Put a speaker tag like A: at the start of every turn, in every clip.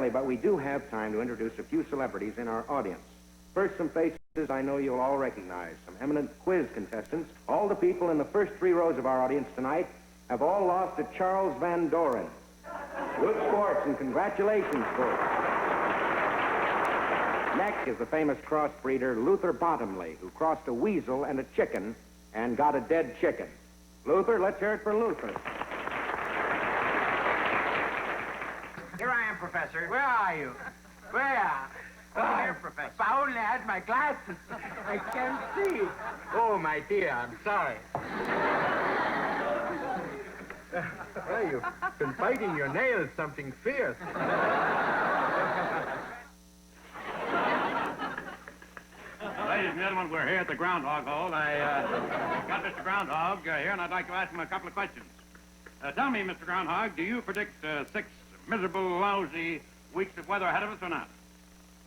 A: momentarily, but we do have time to introduce a few celebrities in our audience. First, some faces I know you'll all recognize, some eminent quiz contestants. All the people in the first 3 rows of our audience tonight have all lost to Charles Van Doren. Good sports, and congratulations, folks. Next is the famous crossbreeder Luther Bottomley, who crossed a weasel and a chicken and got a dead chicken. Luther, let's hear it for Luther.
B: Here I am, Professor.
C: Where are you? Where?
B: Oh, here, Professor.
C: If I only had my glasses, I can't see. Oh, my dear, I'm sorry. Well, you've been biting your nails something fierce.
D: Ladies and gentlemen, we're here at the Groundhog Hole. I got Mr. Groundhog here, and I'd like to ask him a couple of questions. Tell me, Mr. Groundhog, do you predict 6 miserable, lousy weeks of weather ahead of us or not?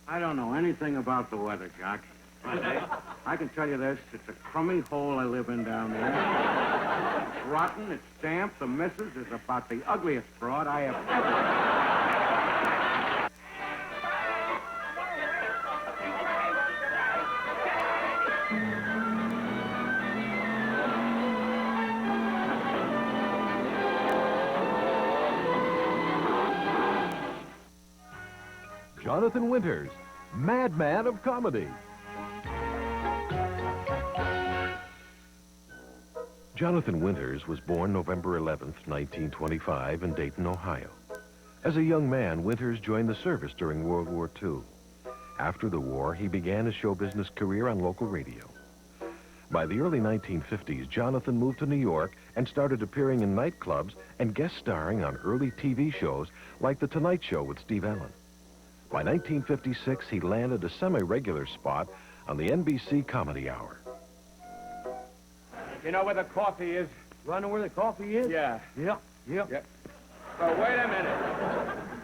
E: I don't know anything about the weather, Jock. I can tell you this, it's a crummy hole I live in down there. It's rotten, it's damp, the missus is about the ugliest broad I have ever...
F: Jonathan Winters, madman of comedy. Jonathan Winters was born November 11th, 1925 in Dayton, Ohio. As a young man, Winters joined the service during World War II. After the war, he began his show business career on local radio. By the early 1950s, Jonathan moved to New York and started appearing in nightclubs and guest starring on early TV shows like The Tonight Show with Steve Allen. By 1956, he landed a semi-regular spot on the NBC Comedy Hour.
C: You know where the coffee is?
E: Do I know where the coffee is?
C: Yeah.
E: Yep.
C: But wait a minute.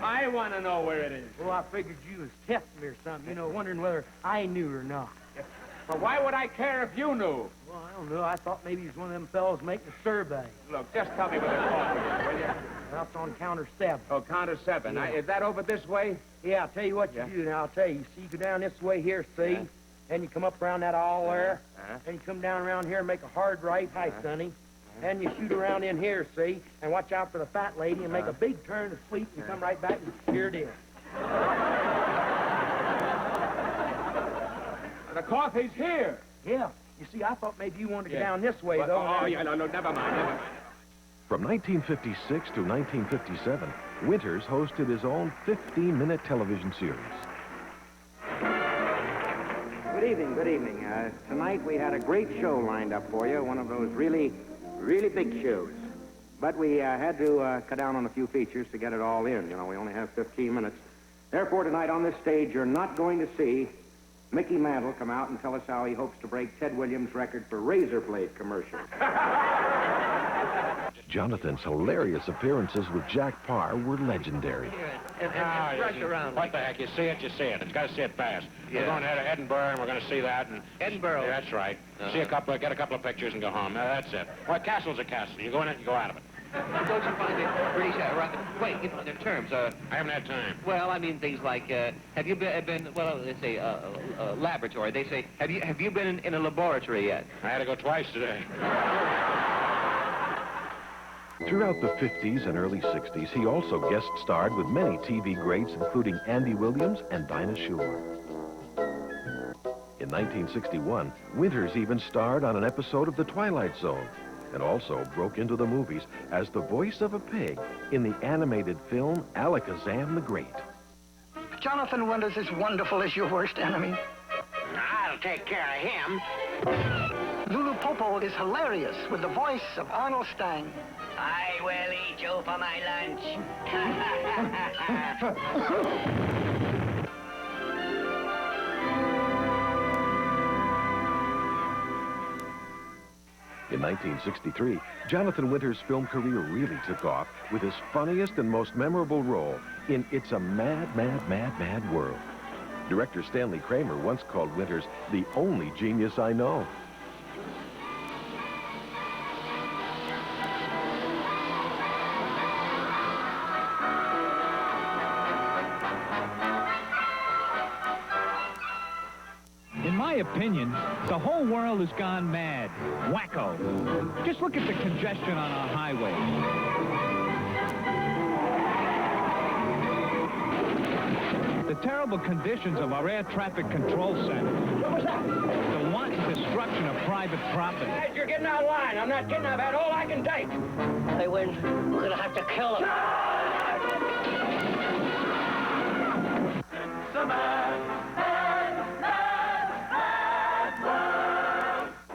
C: I want to know where it is.
E: Well, I figured you was testing me or something, you know, wondering whether I knew or not.
C: But why would I care if you knew?
E: Well, I don't know. I thought maybe he was one of them fellows making a survey.
C: Look, just tell me where the coffee is, will you?
E: Well, it's on counter 7.
C: Oh, counter 7.
E: Yeah.
C: Is that over this way?
E: Yeah, I'll tell you what you do now. I'll tell you. See, you go down this way here, see?
C: Yeah.
E: And you come up around that aisle there.
C: Uh-huh.
E: And you come down around here and make a hard right. Hi, Sonny. And you shoot around in here, see? And watch out for the fat lady and make a big turn to sweep and come right back and here it is.
C: The coffee's here.
E: Yeah. You see, I thought maybe you wanted to go down this way, though.
C: Oh, yeah, no, never mind.
F: From 1956 to 1957, Winters hosted his own 15-minute television series.
A: Good evening, good evening. Tonight we had a great show lined up for you, one of those really, really big shows. But we had to cut down on a few features to get it all in. You know, we only have 15 minutes. Therefore, tonight on this stage, you're not going to see Mickey Mantle come out and tell us how he hopes to break Ted Williams' record for razor blade commercials.
F: Jonathan's hilarious appearances with Jack Parr were legendary.
G: And rush around.
D: What the heck? You see it, you see it. It's got to see it fast.
G: Yeah.
D: We're going to Edinburgh, and we're going to see that. And
G: Edinburgh?
D: Yeah, that's right. See a couple, get a couple of pictures and go home. That's it. Well, a castle's a castle. You go in it, you go out of it.
G: Don't you find it British wait, you know, the terms,
D: I haven't had time.
G: well, I mean things like, have you been well, let's say, laboratory. They say, have you been in a laboratory yet?
D: I had to go twice today.
F: Throughout the 50s and early 60s, he also guest starred with many TV greats, including Andy Williams and Dinah Shore. In 1961, Winters even starred on an episode of The Twilight Zone, and also broke into the movies as the voice of a pig in the animated film Alakazam the Great.
H: Jonathan Winters is wonderful as your worst enemy.
B: I'll take care of him.
H: Lulu Popo is hilarious with the voice of Arnold Stang.
B: I will eat you for my lunch.
F: In 1963, Jonathan Winters' film career really took off with his funniest and most memorable role in It's a Mad, Mad, Mad, Mad World. Director Stanley Kramer once called Winters the only genius I know.
I: my opinion, the whole world has gone mad. Wacko. Just look at the congestion on our highways. The terrible conditions of our air traffic control center.
H: What was that?
I: The wanton destruction of private property.
C: Guys, you're getting out of line. I'm not kidding. I've had all I can take.
H: They win. We're gonna have to kill him.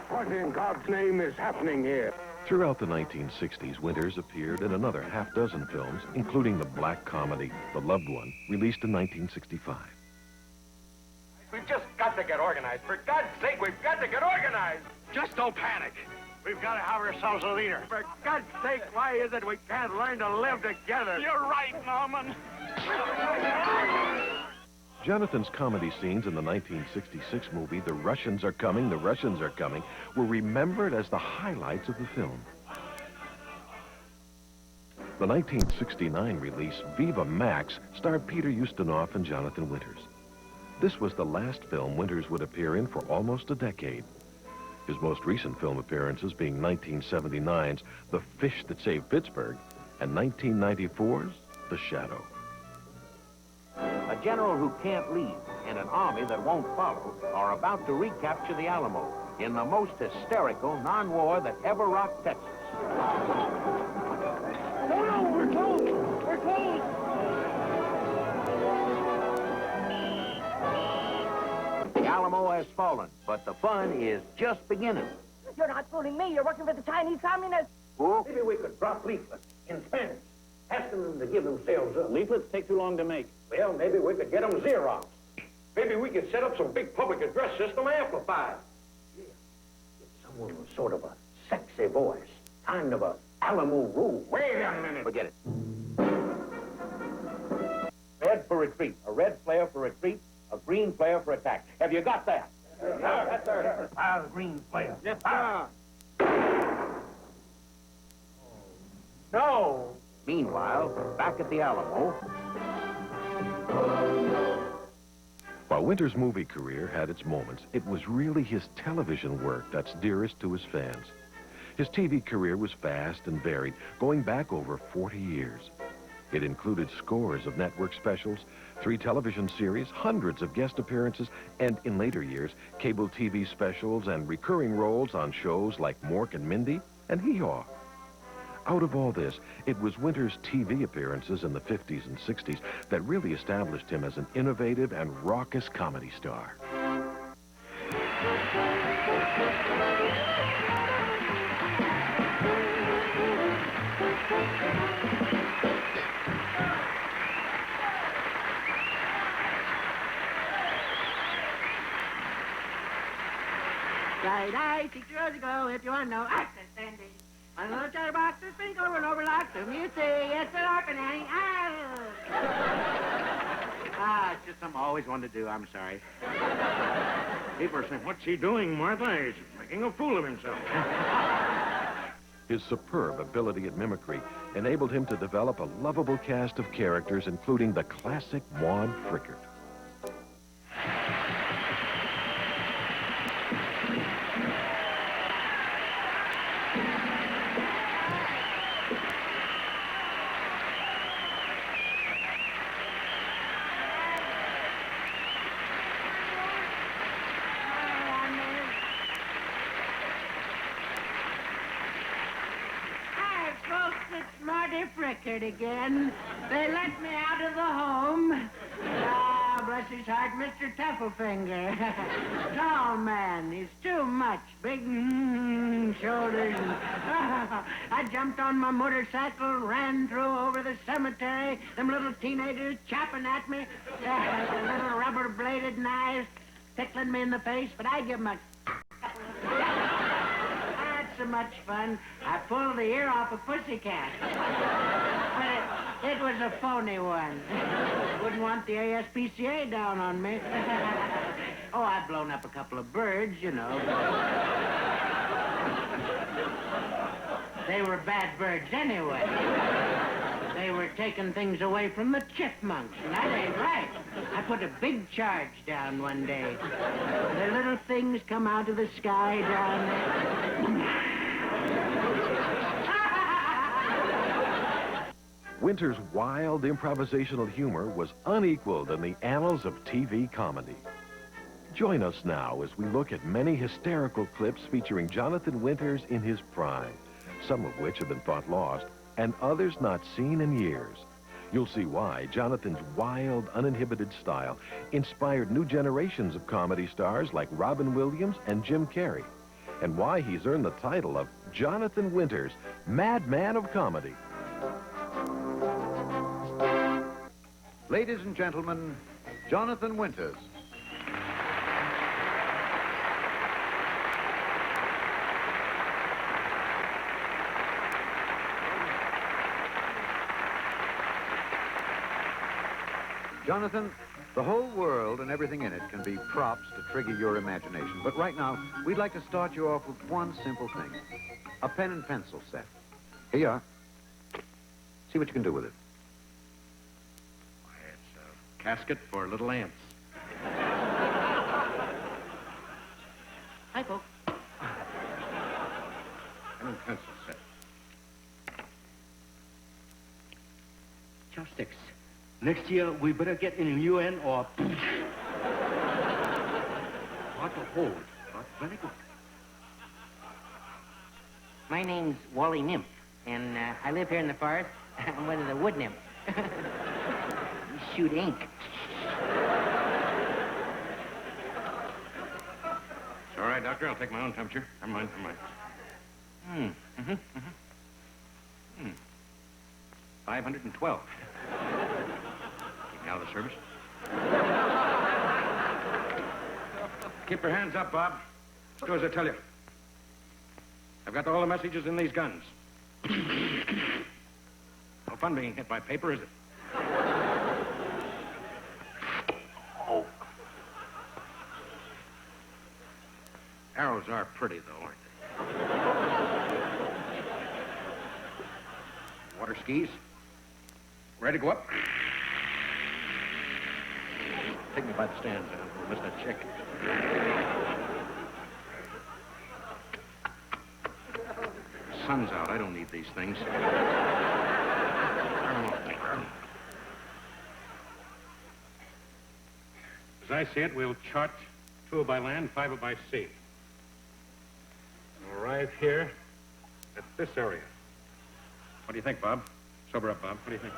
E: What in God's name is happening here?
F: Throughout the 1960s, Winters appeared in another half-dozen films, including the black comedy The Loved One, released in 1965.
C: We've just got to get organized. For God's sake, we've got to get organized.
D: Just don't panic. We've got to have ourselves a leader.
C: For God's sake, why is it we can't learn to live together?
D: You're right, Norman.
F: Jonathan's comedy scenes in the 1966 movie The Russians Are Coming, The Russians Are Coming were remembered as the highlights of the film. The 1969 release Viva Max starred Peter Ustinov and Jonathan Winters. This was the last film Winters would appear in for almost a decade. His most recent film appearances being 1979's The Fish That Saved Pittsburgh and 1994's The Shadow.
A: A general who can't lead and an army that won't follow are about to recapture the Alamo in the most hysterical non-war that ever rocked Texas.
H: No, we're closed. We're closed.
A: The Alamo has fallen, but the fun is just beginning.
J: You're not fooling me. You're working for the Chinese Communists.
A: Who?
C: Maybe we could drop leaflets in Spanish, asking them to give themselves up.
D: Leaflets take too long to make.
C: Well, maybe we could get them Xerox. Maybe we could set up some big public address system amplified. Yeah. Get someone with sort of a sexy voice, kind of a Alamo rule.
E: Wait a minute.
A: Forget it.
C: Red for retreat, a red flare for retreat, a green flare for attack. Have you got that? Yes, sir. Fire the green flare.
E: Yes, sir.
C: No.
A: Meanwhile, back at the Alamo,
F: While Winters' movie career had its moments, it was really his television work that's dearest to his fans. His TV career was vast and varied, going back over 40 years. It included scores of network specials, 3 television series, hundreds of guest appearances, and in later years, cable TV specials and recurring roles on shows like Mork and Mindy and Hee Haw. Out of all this, it was Winters' TV appearances in the 50s and 60s that really established him as an innovative and raucous comedy star.
J: Friday, 6 years ago, if you want to know, access Sandy. On a little chatterbox, the sprinkle over and overlocked, whom you see, it's an orphanage.
A: it's just something I always wanted to do. I'm sorry.
E: People are saying, what's he doing, Martha? He's making a fool of himself.
F: His superb ability at mimicry enabled him to develop a lovable cast of characters, including the classic Maud Frickert.
J: It's Marty Frickert again. They let me out of the home. Ah, bless his heart, Mr. Tufflefinger. Tall man, he's too much. Big shoulders. I jumped on my motorcycle, ran through over the cemetery. Them little teenagers chopping at me. Little rubber-bladed knives tickling me in the face, but I give them a... So much fun. I pulled the ear off a pussycat. But it was a phony one. Wouldn't want the ASPCA down on me. Oh, I've blown up a couple of birds, you know. They were bad birds anyway. They were taking things away from the chipmunks, and that ain't right. I put a big charge down one day. The little thief things come out of the sky down there.
F: Winter's wild improvisational humor was unequaled in the annals of TV comedy. Join us now as we look at many hysterical clips featuring Jonathan Winters in his prime, some of which have been thought lost, and others not seen in years. You'll see why Jonathan's wild, uninhibited style inspired new generations of comedy stars like Robin Williams and Jim Carrey, and why he's earned the title of Jonathan Winters, Madman of Comedy.
K: Ladies and gentlemen, Jonathan Winters. Jonathan, the whole world and everything in it can be props to trigger your imagination. But right now, we'd like to start you off with one simple thing. A pen and pencil set. Here you are. See what you can do with it.
E: It's a casket for little ants.
J: Hi, folks.
E: Pen and pencil set.
L: Chopsticks. Next year, we better get in the UN or... What a hold. But very good.
M: My name's Wally Nymph, and I live here in the forest. I'm one of the wood nymphs. We shoot ink.
D: It's all right, Doctor. I'll take my own temperature. Never mind, never mind. 512. Keep me out of the service. Keep your hands up, Bob. Do as I tell you. I've got all the messages in these guns. No fun being hit by paper, is it? Oh. Arrows are pretty, though, aren't they? Water skis. Ready to go up? Take me by the stands, I'll miss that chick. Sun's out. I don't need these things. Turn them off.
E: As I see it, we'll chart 2 by land, 5 by sea. We'll arrive here at this area.
D: What do you think, Bob? Sober up, Bob. What do you think?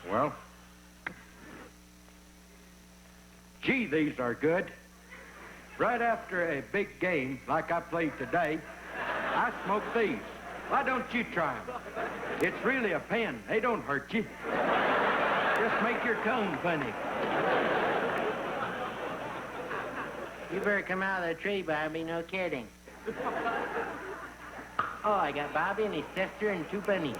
C: Well? Gee, these are good. Right after a big game like I played today, I smoke these. Why don't you try them? It's really a pen. They don't hurt you. Just make your tongue funny.
M: You better come out of the tree, Bobby. No kidding. Oh, I got Bobby and his sister and 2 bunnies.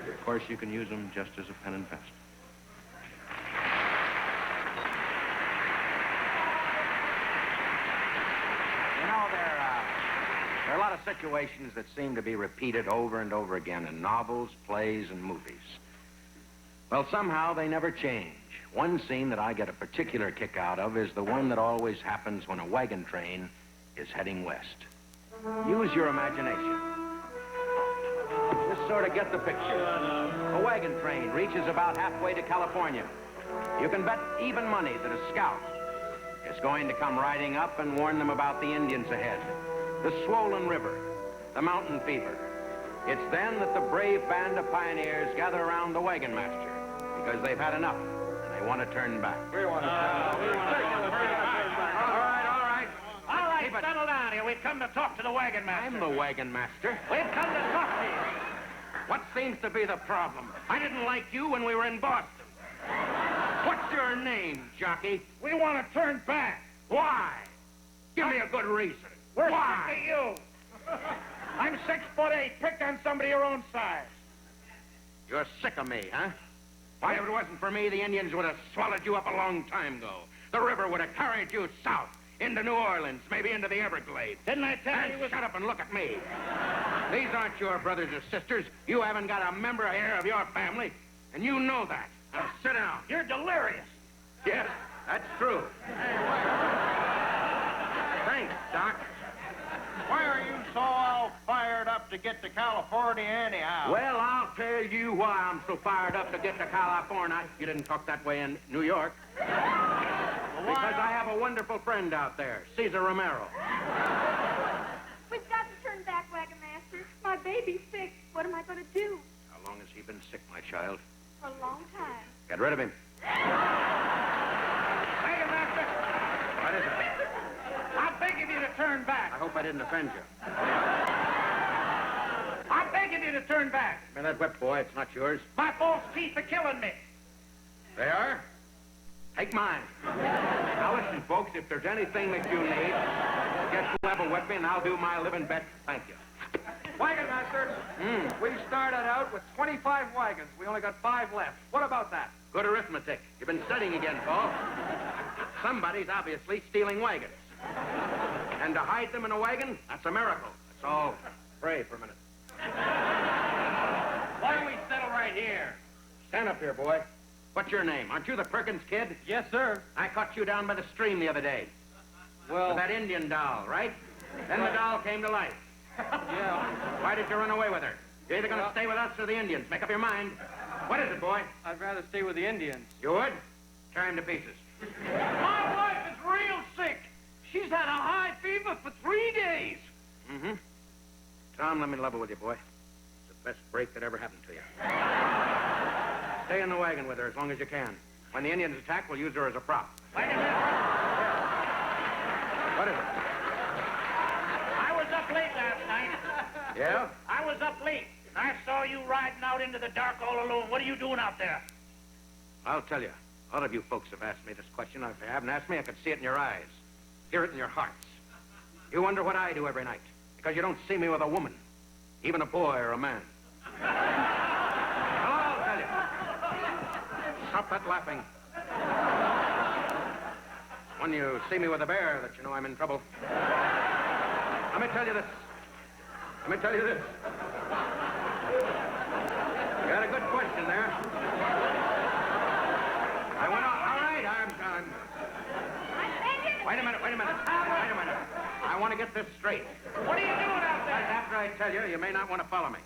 D: Of course, you can use them just as a pen and pencil.
A: You know, there are a lot of situations that seem to be repeated over and over again in novels, plays, and movies. Well, somehow they never change. One scene that I get a particular kick out of is the one that always happens when a wagon train is heading west. Use your imagination. Just sort of get the picture. A wagon train reaches about halfway to California. You can bet even money that a scout is going to come riding up and warn them about the Indians ahead, the swollen river, the mountain fever. It's then that the brave band of pioneers gather around the wagon master because they've had enough and they want to turn back.
D: All right, settle down here. We've come to talk to the wagon master.
A: I'm the wagon master.
D: We've come to talk to you.
A: What seems to be the problem?
D: I didn't like you when we were in Boston.
A: What's your name, jockey?
D: We want to turn back.
A: Why? Give me a good reason.
D: We're
A: Why?
D: sick of you. I'm 6'8". Pick on somebody your own size.
A: You're sick of me, huh? Why, if it wasn't for me, the Indians would have swallowed you up a long time ago. The river would have carried you south, into New Orleans, maybe into the Everglades.
D: Didn't I tell you?
A: Shut up and look at me. These aren't your brothers or sisters. You haven't got a member here of your family, and you know that.
C: Now, sit down.
D: You're delirious.
C: Yes, that's true. Thanks, Doc.
D: Why are you so all fired up to get to California anyhow?
C: Well, I'll tell you why I'm so fired up to get to California. You didn't talk that way in New York. Because I have a wonderful friend out there, Cesar Romero.
N: We've got to turn back, Wagon Master. My baby's sick. What am I going to do?
C: How long has he been sick, my child?
N: For a long time.
C: Get rid of him.
D: Wagon Master,
C: What is it?
D: I'm begging you to turn back.
C: I hope I didn't offend you.
D: I'm begging you to turn back.
C: Give me that whip, boy. It's not yours.
D: My false teeth are killing me.
C: They are? Take mine. Now listen, folks, if there's anything that you need, just level with me and I'll do my living best. Thank you.
O: Wagon Master, we started out with 25 wagons. We only got 5 left. What about that?
C: Good arithmetic. You've been studying again, Paul. Somebody's obviously stealing wagons. And to hide them in a wagon, that's a miracle. That's all. Pray for a minute.
D: Why don't we settle right here?
C: Stand up here, boy. What's your name? Aren't you the Perkins kid?
O: Yes, sir.
C: I caught you down by the stream the other day.
O: Well...
C: With that Indian doll, right? Then the doll came to life.
O: Yeah.
C: Why did you run away with her? You're either going to stay with us or the Indians. Make up your mind. What is it, boy?
O: I'd rather stay with the Indians.
C: You would? Tear him to pieces.
D: My wife is real sick. She's had a high fever for 3 days.
C: Mm-hmm. Tom, let me level with you, boy. It's the best break that ever happened to you. Stay in the wagon with her as long as you can. When the Indians attack, we'll use her as a prop.
D: Wait a minute.
C: What is it?
D: I was up late last night.
C: Yeah?
D: I was up late. I saw you riding out into the dark all alone. What are you doing out there?
C: I'll tell you. A lot of you folks have asked me this question. If you haven't asked me, I could see it in your eyes. Hear it in your hearts. You wonder what I do every night. Because you don't see me with a woman. Even a boy or a man. Well, I'll tell you. Stop that laughing. When you see me with a bear, that you know I'm in trouble. Let me tell you this. You got a good question there. I went on. All right, I'm... Wait a minute. I want to get this straight.
D: What are you doing out there?
C: After I tell you, you may not want to follow me.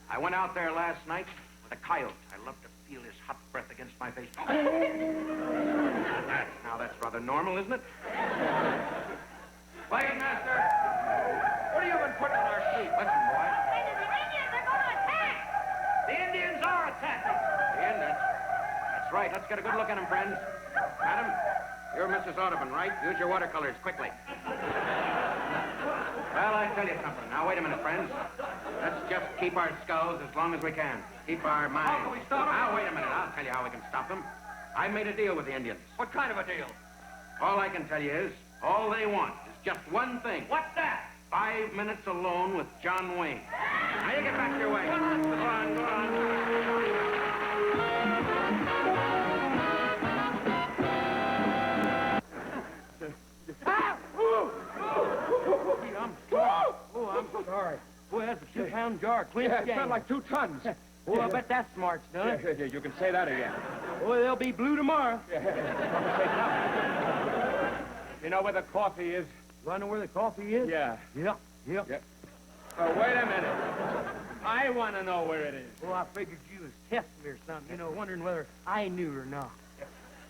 C: I went out there last night with a coyote. I love to feel his hot breath against my face. Now that's rather normal, isn't it?
O: Wagon Master, what have you been putting in our sheep?
C: Listen, boy.
D: The Indians are attacking.
C: The Indians. That's right. Let's get a good look at them, friends. Madam, you're Mrs. Audubon, right? Use your watercolors quickly. Well, I tell you something. Now, wait a minute, friends. Let's just keep our skulls as long as we can. Keep our minds.
O: How can we stop them?
C: Now, wait a minute. I'll tell you how we can stop them. I made a deal with the Indians.
O: What kind of a deal?
C: All I can tell you is, all they want is just one thing.
D: What's that?
C: 5 minutes alone with John Wayne. Now, you get back to your way. Go on.
O: I'm sorry. Boy, that's a 2-pound jar. Clean
L: Yeah, it felt like 2 tons.
O: Boy, I bet that smart's done it.
L: Yeah, you can say that again.
O: Boy, they'll be blue tomorrow.
L: You know where the coffee is?
O: Do I know where the coffee is?
L: Yeah.
O: Yep.
L: Oh, wait a minute. I want to know where it is.
O: Well, I figured you was testing me or something, wondering whether I knew or not.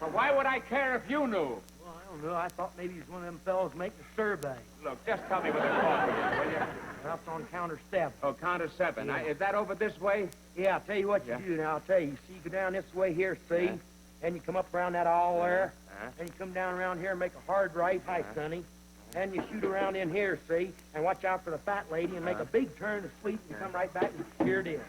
L: But why would I care if you knew?
O: Well, I don't know. I thought maybe he's one of them fellows making a survey.
L: Look, just tell me where the coffee is, will you?
O: That's on counter 7.
L: Oh, counter 7.
O: Yeah.
L: Is that over this way?
O: Yeah, I'll tell you what you do now. I'll tell you. See, you go down this way here, see? And you come up around that aisle there. And you come down around here and make a hard right. Hi, Sonny. And you shoot around in here, see? And watch out for the fat lady and make a big turn to sweep and come right back and here it is.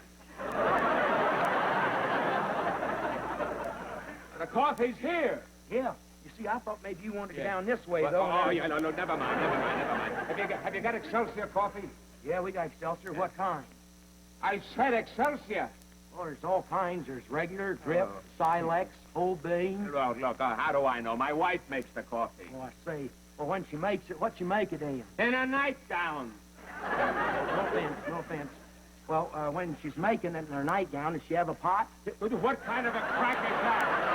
L: The coffee's here.
O: Yeah. You see, I thought maybe you wanted to go down this way,
L: Well,
O: though.
L: Oh, yeah, no, never mind. Have you got Excelsior coffee?
O: Yeah, we got Excelsior. What kind?
L: I said Excelsior.
O: Oh, there's all kinds. There's regular, drip, Silex, whole bean.
L: Look, how do I know? My wife makes the coffee.
O: Oh, I see. Well, when she makes it, what you make it in?
L: In a nightgown.
O: No offense. Well, when she's making it in her nightgown, does she have a pot?
L: What kind of a crack is that?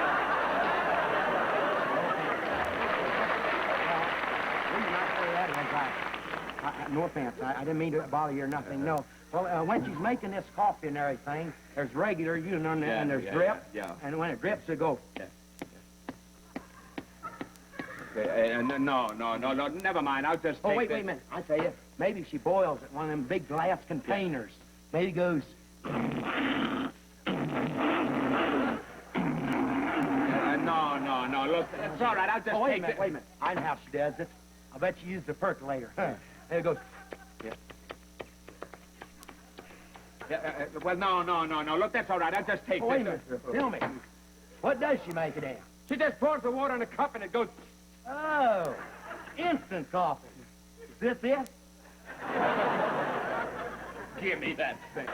O: No offense. I didn't mean to bother you or nothing. No. Well, when she's making this coffee and everything, there's regular, you know, and there's drip.
L: Yeah.
O: And when it drips, it goes.
L: No, never mind. I'll just take
O: Wait a minute. I tell you, maybe she boils it in one of them big glass containers. Maybe it goes.
L: No. Look, it's all right. I'll just
O: wait
L: take
O: a minute, wait a minute. I know how she does it. I bet she used the percolator. There it goes.
L: Well, no. Look, that's all right. I'll just take
O: Wait a minute. Tell me. What does she make it in?
L: She just pours the water in a cup and it goes...
O: Oh, instant coffee. Is this it?
L: Give me that thing.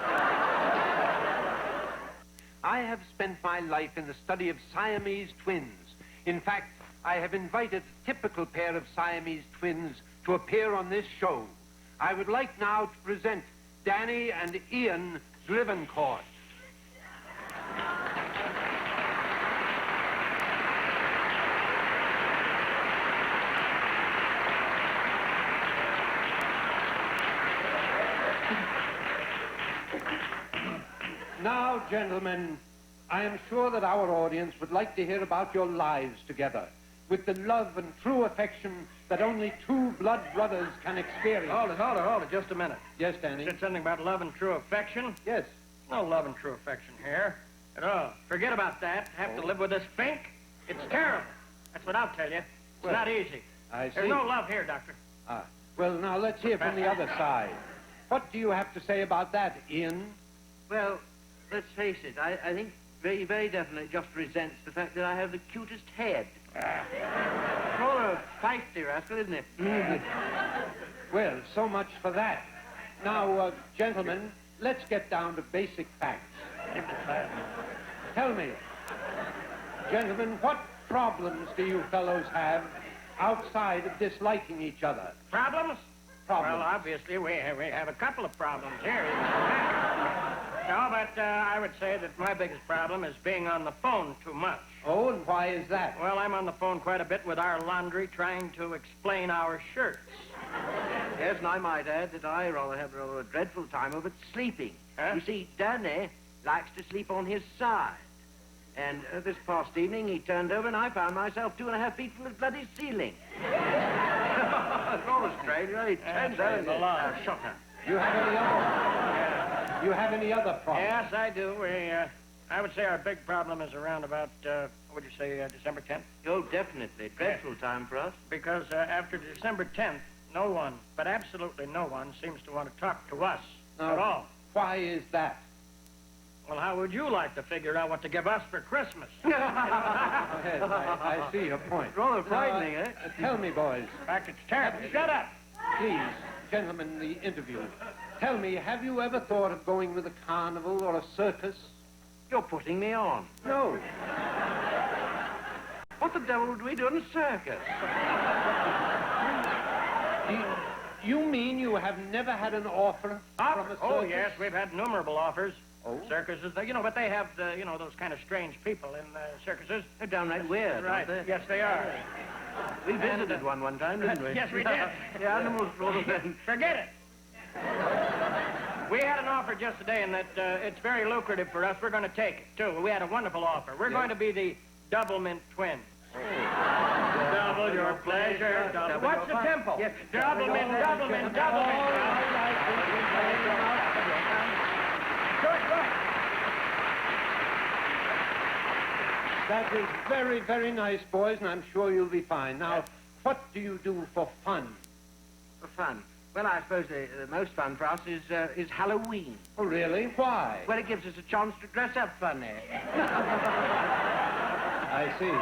P: I have spent my life in the study of Siamese twins. In fact, I have invited a typical pair of Siamese twins to appear on this show. I would like now to present Danny and Ian Drivencourt. Now, gentlemen, I am sure that our audience would like to hear about your lives together, with the love and true affection that only two blood brothers can experience.
Q: Hold it, just a minute.
P: Yes, Danny?
Q: Said something about love and true affection?
P: Yes.
Q: No love and true affection here at all. Forget about that. Have to live with this fink? It's terrible. That's what I'll tell you. It's
P: Well,
Q: not easy.
P: I see.
Q: There's no love here, Doctor.
P: Ah. Well, now, let's hear from the other side. What do you have to say about that, Ian?
R: Well, let's face it, I think very, very definitely just resents the fact that I have the cutest head. Rather a feisty rascal, isn't it?
P: Well, so much for that. Now, gentlemen, let's get down to basic facts. Tell me, gentlemen, what problems do you fellows have outside of disliking each other?
Q: Problems?
P: Problems.
Q: Well, obviously, we have a couple of problems here. No, but I would say that my biggest problem is being on the phone too much.
P: Oh, and why is that?
Q: Well, I'm on the phone quite a bit with our laundry trying to explain our shirts.
R: Yes, and I might add that I have a dreadful time of it sleeping.
Q: Huh?
R: You see, Danny likes to sleep on his side. And this past evening, he turned over and I found myself 2.5 feet from the bloody ceiling. It's rather strange, right? Shut up.
P: You have any other problems?
Q: Yes, I do. I would say our big problem is around about, what would you say, December 10th?
R: Oh, definitely. Dreadful time for us.
Q: Because after December 10th, no one, but absolutely no one, seems to want to talk to us at all.
P: Why is that?
Q: Well, how would you like to figure out what to give us for Christmas?
P: Yes, I see your point.
R: Rather frightening, eh?
P: Tell me, boys.
Q: In fact, it's terrible. Shut up!
P: Please, gentlemen, the interview. Tell me, have you ever thought of going with a carnival or a circus?
R: You're putting me on.
P: No.
R: What the devil would we do in a circus?
P: You mean you have never had an offer from a circus?
Q: Oh, yes, we've had innumerable offers.
P: Oh?
Q: Circuses, but they have, those kind of strange people in circuses.
R: They're downright weird,
Q: Right.
R: aren't they?
Q: Yes, they are.
R: We visited one time, didn't we?
Q: Yes, we did.
R: The animals brought us in.
Q: Forget it. We had an offer just today, and that it's very lucrative for us. We're going to take it, too. We had a wonderful offer. We're going to be the Doublemint twins. Double your pleasure. Double
R: What's the tempo?
Q: Yes. Doublemint.
P: That is very, very nice, boys, and I'm sure you'll be fine. Now, what do you do for fun?
R: For fun? Well, I suppose the most fun for us is Halloween.
P: Oh, really? Why?
R: Well, it gives us a chance to dress up funny.
P: I see.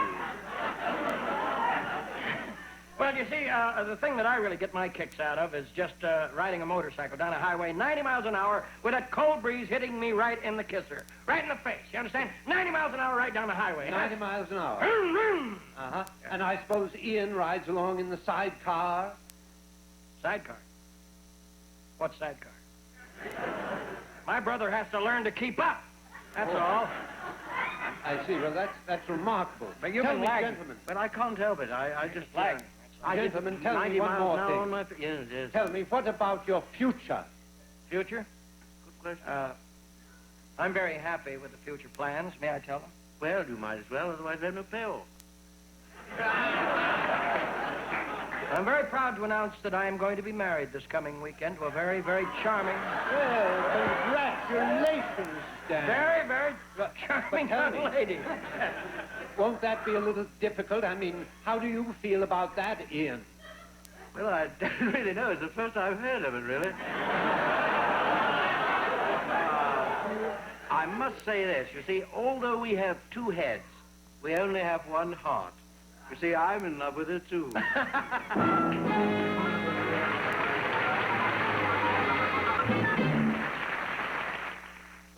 Q: Well, you see, the thing that I really get my kicks out of is just riding a motorcycle down a highway 90 miles an hour with that cold breeze hitting me right in the kisser. Right in the face, you understand? 90 miles an hour right down the highway.
P: 90 miles an hour.
Q: Vroom.
P: Uh-huh. And I suppose Ian rides along in the sidecar?
Q: Sidecar? What sidecar? My brother has to learn to keep up. That's all.
P: I see. Well, that's remarkable.
Q: But you've
P: Tell
Q: been
P: me,
Q: lagging.
P: gentlemen.
R: But I can't help it. I just
Q: lagging.
P: Gentlemen, tell
R: 90
P: me one
R: miles
P: more
R: an hour
P: thing.
R: on my yes, yes.
P: Tell me, what about your future?
Q: Future?
R: Good question.
Q: I'm very happy with the future plans. May I tell them?
R: Well, you might as well, otherwise let me fail.
Q: I'm very proud to announce that I am going to be married this coming weekend to a very, very charming...
P: Well, congratulations, Stan.
Q: Very, very charming young lady.
P: Won't that be a little difficult? I mean, how do you feel about that, Ian?
R: Well, I don't really know. It's the first I've heard of it, really. I must say this. You see, although we have two heads, we only have one heart. You see, I'm in love with her, too.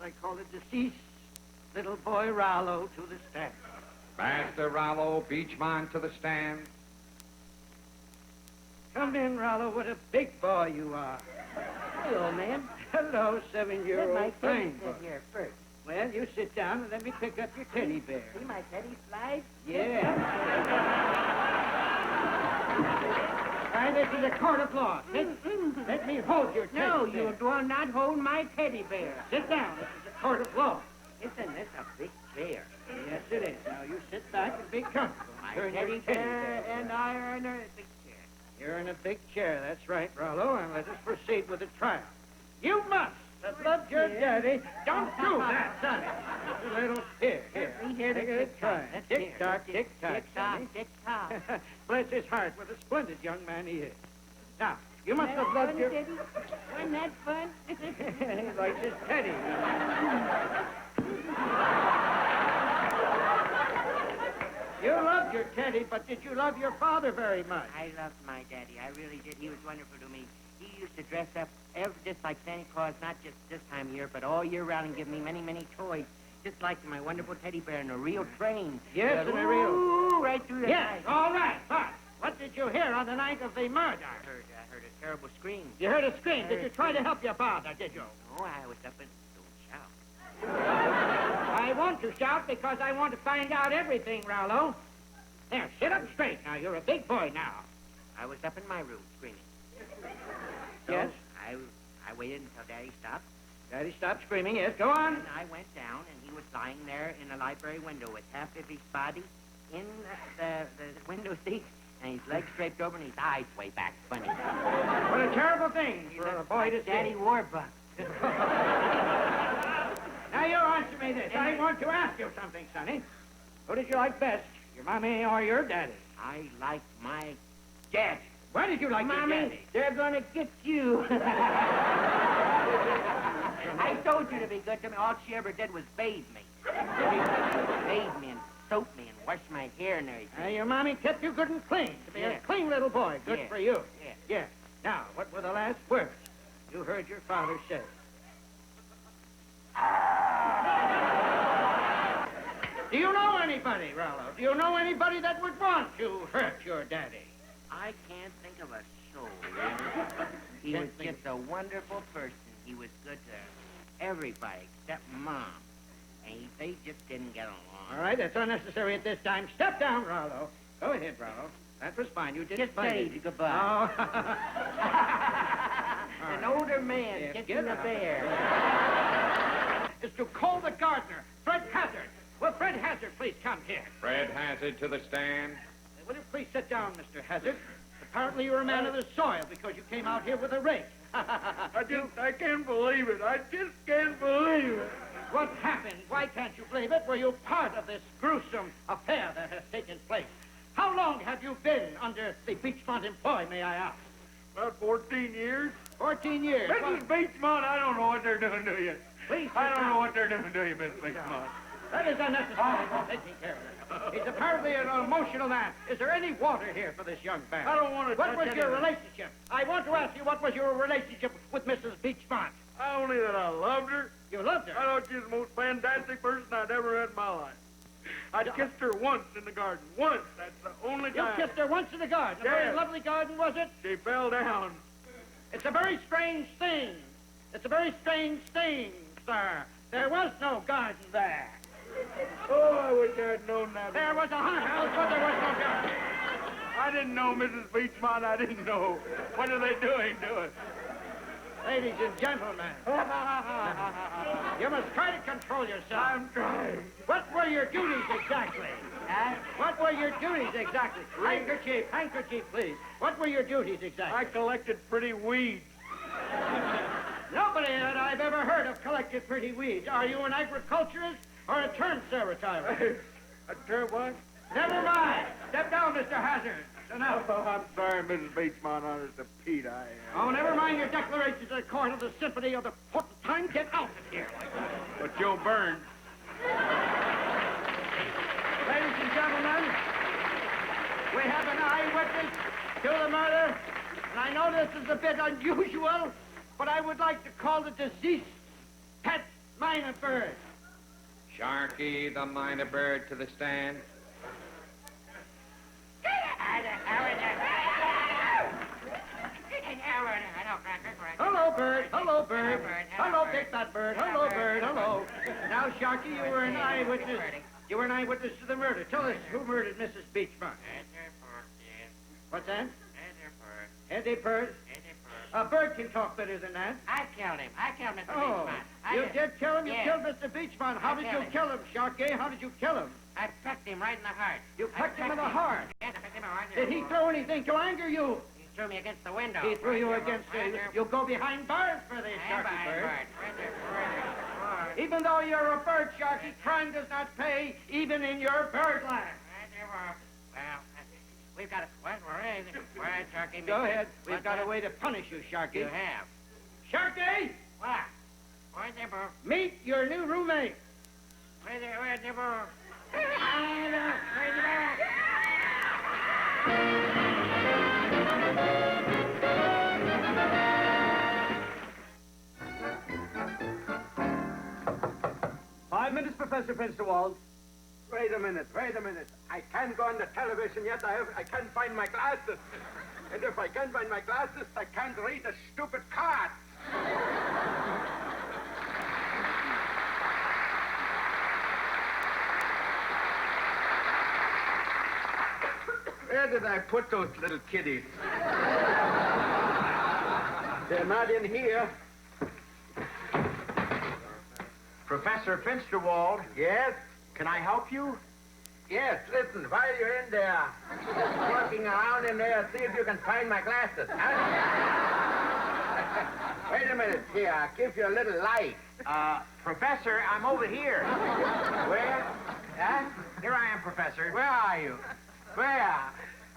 R: I call the deceased little boy Rollo to the stand.
K: Master Rollo, Beachman to the stand.
R: Come in, Rollo. What a big boy you are.
M: Hey, old man.
R: Hello, 7-year-old
M: Let my teddy
R: friend.
M: sit here first.
R: Well, you sit down and let me pick up your teddy bear.
M: See my teddy slide?
R: Yeah. Now, this is a court of law. Let me hold your teddy
M: No,
R: bear.
M: you do not hold my teddy bear.
R: Sit down. This is a court of law.
M: Listen, that's a big bear.
R: Yes, it is. Now, you sit back and be comfortable.
M: My
R: Turn your
M: teddy
R: teddy
M: bear
R: bear.
M: and I are in a big chair.
R: You're in a big chair. That's right, Rollo. And let us proceed with the trial. You must have loved your daddy. Don't do that, sonny. A little here.
M: We hear the
R: Take a
M: tick-tock.
R: try.
M: Let's
R: Tick-tock,
M: hear it.
R: tick-tock,
M: Tick-tock,
R: sonny.
M: tick-tock.
R: Bless his heart, what a splendid young man he is. Now, you must have
M: Wasn't
R: loved
M: that
R: your...
M: fun, Teddy? Wasn't that fun?
R: He likes his teddy. You loved your teddy, but did you love your father very much?
M: I loved my daddy. I really did. He was wonderful to me. He used to dress up just like Santa Claus, not just this time of year, but all year round and give me many, many toys. Just like my wonderful teddy bear in a real train.
R: Yes, in a real...
M: Ooh, right through the
R: Yes,
M: night.
R: all right, but what did you hear on the night of the murder?
M: I heard a terrible scream.
R: You heard a scream. Did you try to help your father, did you?
M: No, I was up and don't shout.
R: I want to shout because I want to find out everything, Rollo. There, sit up straight now. You're a big boy now.
M: I was up in my room screaming. So
R: Yes?
M: I waited until Daddy stopped.
R: Daddy, stop screaming. Yes, go on.
M: And I went down, and he was lying there in the library window with half of his body in the window seat, and his legs draped over and his eyes way back funny.
R: What a terrible thing for a boy to
M: Daddy
R: see.
M: Warbuck.
R: Now, you answer me this. I want to ask you something, Sonny. Who did you like best, your mommy or your daddy?
M: I like my dad.
R: Why did you like your
M: Mommy,
R: daddy?
M: they're gonna get you. I told you to be good to me. All she ever did was bathe me. Bathe me and soap me and wash my hair and everything.
R: Your mommy kept you good and clean. To be
M: Yeah.
R: a clean little boy. Good
M: Yeah.
R: for you.
M: Yeah.
R: Yeah. Now, what were the last words you heard your father say? Do you know anybody, Rollo? Do you know anybody that would want to hurt your daddy?
M: I can't think of a soul. He was just a wonderful person. He was good to everybody except Mom. And they just didn't get along.
R: All right, that's unnecessary at this time. Step down, Rollo. Go ahead, Rollo. That was fine. You did
M: Just
R: splendid.
M: say goodbye.
R: Oh.
M: An older man
R: Yes,
M: kissing
R: get
M: a
R: out.
M: bear.
R: Is to call the gardener, Fred Hazard. Will Fred Hazard please come here?
K: Fred Hazard to the stand.
R: Will you please sit down, Mr. Hazard? Apparently you're a man of the soil because you came out here with a rake.
L: I can't believe it. I just can't believe it.
R: What happened? Why can't you believe it? Were you part of this gruesome affair that has taken place? How long have you been under the Beachmont employ, may I ask?
L: About 14 years.
R: 14 years.
L: Mrs. Beachmont, I don't know what they're doing to you.
R: Please,
L: I don't know what they're doing to you, Miss Beachmont.
R: That is unnecessary. Taking care of it. He's apparently an emotional man. Is there any water here for this young man?
L: I don't want to
R: What
L: touch
R: was your
L: anything.
R: relationship? I want to ask you, what was your relationship with Mrs. Beachmont?
L: Only that I loved her.
R: You loved her?
L: I thought she was the most fantastic person I'd ever met in my life. I kissed her once in the garden. Once. That's the only
R: You
L: time.
R: kissed her once in the garden. A very
L: Yes.
R: lovely garden, was it?
L: She fell down.
R: It's a very strange thing
O: It's a very strange thing, sir. There was no garden there.
L: Oh, I wish I had known that.
O: There was a hot house, but there was no garden.
L: I didn't know, Mrs. Beachmont. I didn't know. What are they doing to us?
O: Ladies and gentlemen, you must try to control yourself.
L: I'm trying.
O: What were your duties exactly? What were your duties exactly? Handkerchief, please. What were your duties exactly?
L: I collected pretty weeds.
O: Nobody that I've ever heard of collected pretty weeds. Are you an agriculturist or a term servitor?
L: A term what?
O: Never mind. Step down, Mr. Hazard. Enough.
L: Oh, I'm sorry, Mrs. Beachmont. Honest to Pete,
O: Oh, never mind your declaration to the court of the symphony of the time. Get out of here.
L: But Joe Burns.
O: Ladies and gentlemen, we have an eyewitness to the murder. And I know this is a bit unusual, but I would like to call the deceased Pet Minor Bird.
G: Sharky, the minor bird, to the stand.
O: Hello, Bird. Hello, Bird. Hello, Big Fat Bird. Hello, Bird. Hello. Now, Sharky, you were an eyewitness. You were an eyewitness to the murder. Tell us who murdered Mrs. Beachmont. What's that? Eddie Bird. A bird can talk better than that.
M: I killed him. I killed Mr.
O: Oh,
M: Beachmont.
O: you did kill him? You
M: Yeah.
O: killed Mr. Beachmont. How did you kill him, Sharky? How did you kill him?
M: I pecked him right in the heart.
O: You pecked him in the heart?
M: Yes, I pecked him in the heart.
O: Did he throw anything to anger you?
M: He threw me against the window.
O: He threw you against the... You'll go behind bars for this, Sharky Bird. Even though you're a bird, Sharky, crime does not pay, even in your birdland.
M: Well, we've got a... What? Where is Sharky?
O: Go ahead. We've got a way to punish you, Sharky.
M: You have.
O: Sharky!
M: What? Where's the bird?
O: Meet your new roommate.
M: Where's the bird?
E: 5 minutes, Professor Finsterwald. Wait a minute. I can't go on the television yet. I can't find my glasses. And if I can't find my glasses, I can't read the stupid cards. Where did I put those little kiddies? They're not in here.
R: Professor Finsterwald.
E: Yes?
R: Can I help you?
E: Yes, listen, while you're in there, walking around in there, see if you can find my glasses, huh? Wait a minute, here, I'll give you a little light.
R: Professor, I'm over here.
E: Where? Huh?
R: Here I am, Professor.
E: Where are you? Where?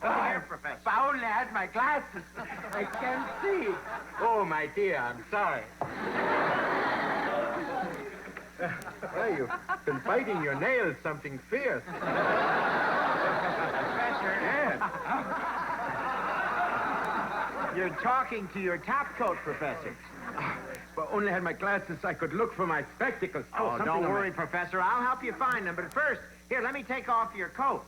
R: Over here, Professor.
E: If I only had my glasses, I can't see. Oh, my dear, I'm sorry. Well, you've been biting your nails something fierce.
R: Professor.
E: Yes.
R: You're talking to your top coat, Professor.
E: If I only had my glasses, I could look for my spectacles.
R: Oh,
E: something
R: don't
E: on
R: worry, Professor. I'll help you find them. But first, here, let me take off your coat.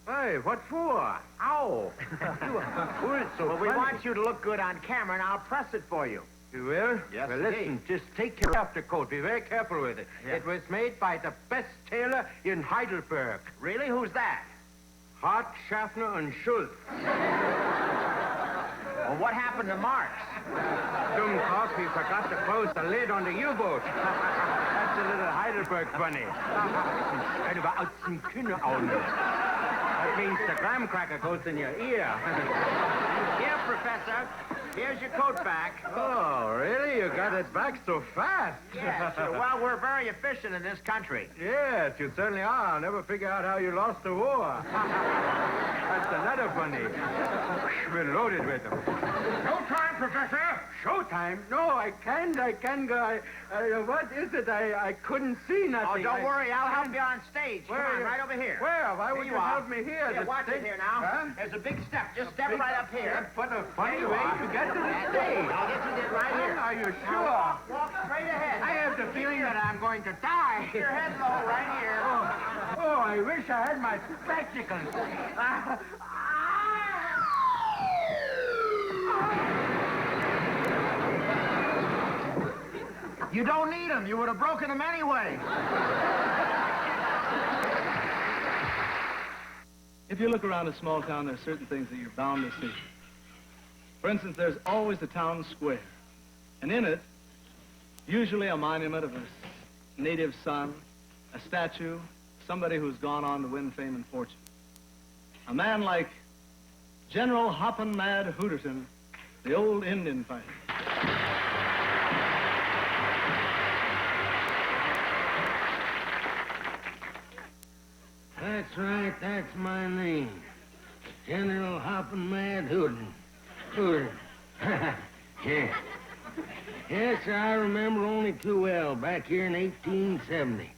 E: Hey, what for?
R: Ow.
E: Well, it's so
R: Well, we
E: funny.
R: want you to look good on camera, and I'll press it for you.
E: You will?
R: Yes,
E: Well, listen,
R: indeed.
E: just take care of the coat. Be very careful with it.
R: Yeah.
E: It was made by the best tailor in Heidelberg.
R: Really? Who's that?
E: Hart, Schaffner, and Schultz.
R: Well, what happened to Marx?
E: Dumb coffee forgot to close the lid on the U-boat. That's a little Heidelberg funny. That means the graham cracker goes in your ear.
R: Here, Professor. Here's your coat back.
E: Oh, really? You got it back so fast?
R: Yes. Well, we're very efficient in this country.
E: Yes, you certainly are. I'll never figure out how you lost the war. That's another funny. We're loaded with them.
O: Showtime, Professor!
E: Showtime? No, I can't go. What is it? I couldn't see
R: Oh,
E: nothing.
R: don't worry. I'll help you on stage.
E: Where
R: Come
E: are
R: on,
E: you?
R: right over here.
E: Where? Why would
R: Here
E: you
R: are.
E: help me here?
R: Here,
E: The
R: watch it
E: stage-
R: here now.
E: Huh?
R: There's a big step. Just step right up here.
E: What a funny
R: There you
E: way
R: are.
E: to get to the
R: That's
E: stage.
R: it. I'll get you there right here.
E: Are you
R: Now
E: sure?
R: walk straight ahead.
E: I have the feeling that I'm going to die.
R: Keep your head low right here.
E: Oh, I wish I had my spectacles.
R: You don't need them. You would have broken them anyway.
S: If you look around a small town, there are certain things that you're bound to see. For instance, there's always the town square. And in it, usually a monument of a native son, a statue, somebody who's gone on to win fame and fortune. A man like General Hoppin' Mad Hooterton, the old Indian fighter.
T: That's right, that's my name. General Hoppin' Mad Hooterton. Hooterton. Yeah. Yes, sir, I remember only too well back here in 1870.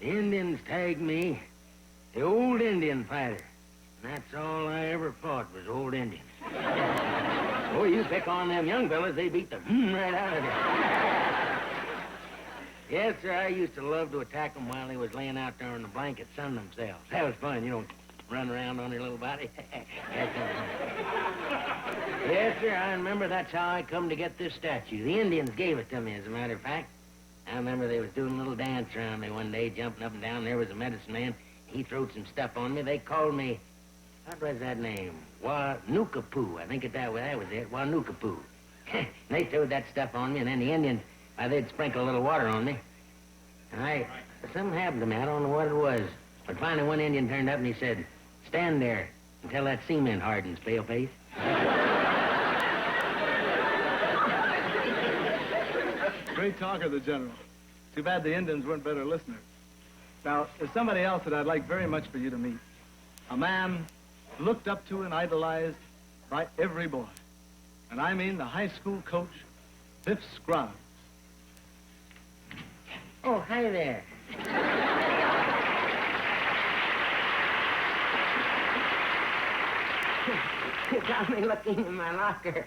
T: The Indians tagged me the old Indian fighter. And that's all I ever fought was old Indians. Oh, you pick on them young fellas, they beat the right out of you. Yes, sir, I used to love to attack them while they was laying out there on the blanket sunning themselves. That was fun, you know, run around on their little body. Yes, sir, I remember that's how I come to get this statue. The Indians gave it to me, as a matter of fact. I remember they was doing a little dance around me one day, jumping up and down. There was a medicine man. He throwed some stuff on me. They called me, what was that name? Wanukapu. I think that was it, Wanukapu. They throwed that stuff on me, and then the Indians, they'd sprinkle a little water on me. And something happened to me. I don't know what it was. But finally, one Indian turned up and he said, stand there until that cement hardens, paleface.
S: Great talker, the General. Too bad the Indians weren't better listeners. Now, there's somebody else that I'd like very much for you to meet. A man looked up to and idolized by every boy. And I mean the high school coach, Biff Scruggs.
T: Oh, hi there. You got me looking in my locker.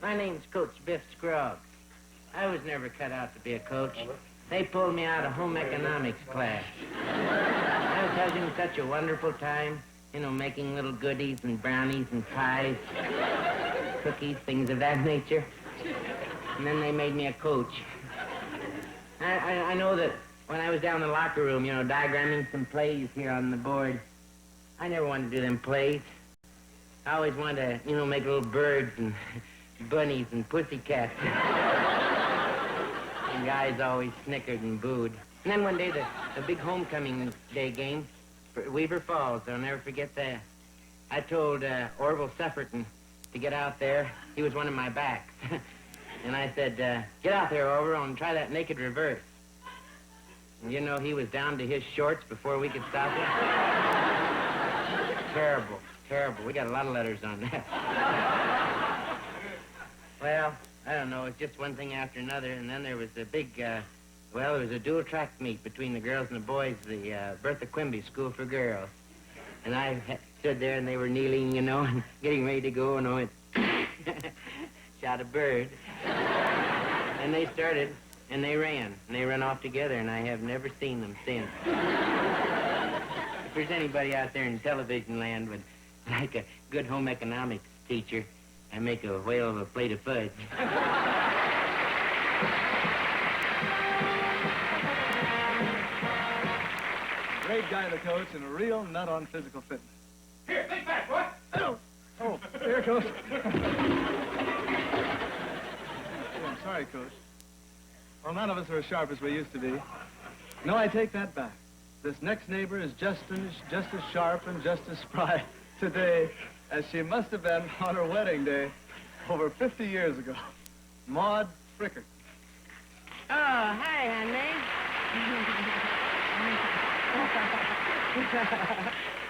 T: My name's Coach Biff Scruggs. I was never cut out to be a coach. They pulled me out of home economics class. I was having such a wonderful time, you know, making little goodies and brownies and pies, cookies, things of that nature. And then they made me a coach. I know that when I was down in the locker room, you know, diagramming some plays here on the board, I never wanted to do them plays. I always wanted to, you know, make little birds and bunnies and pussycats. And guys always snickered and booed. And then one day, the big homecoming day game for Weaver Falls, I'll never forget that. I told Orville Sufferton to get out there. He was one of my backs. And I said, get out there, Orville, and try that naked reverse. And you know, he was down to his shorts before we could stop him. Terrible, terrible. We got a lot of letters on that. Well, I don't know, it's just one thing after another, and then there was a big, there was a dual track meet between the girls and the boys, the Bertha Quimby School for Girls. And I stood there, and they were kneeling, you know, and getting ready to go, and I went, shot a bird. And they started, and they ran off together, and I have never seen them since. If there's anybody out there in television land would like a good home economics teacher, I make a whale of a plate of fudge.
S: Great guy, the coach, and a real nut on physical fitness.
D: Here, think back, boy.
S: Oh, here, Coach. Oh, I'm sorry, Coach. Well, none of us are as sharp as we used to be. No, I take that back. This next neighbor is just as sharp and just as spry today as she must have been on her wedding day over 50 years ago. Maud Frickert.
M: Oh, hi, honey.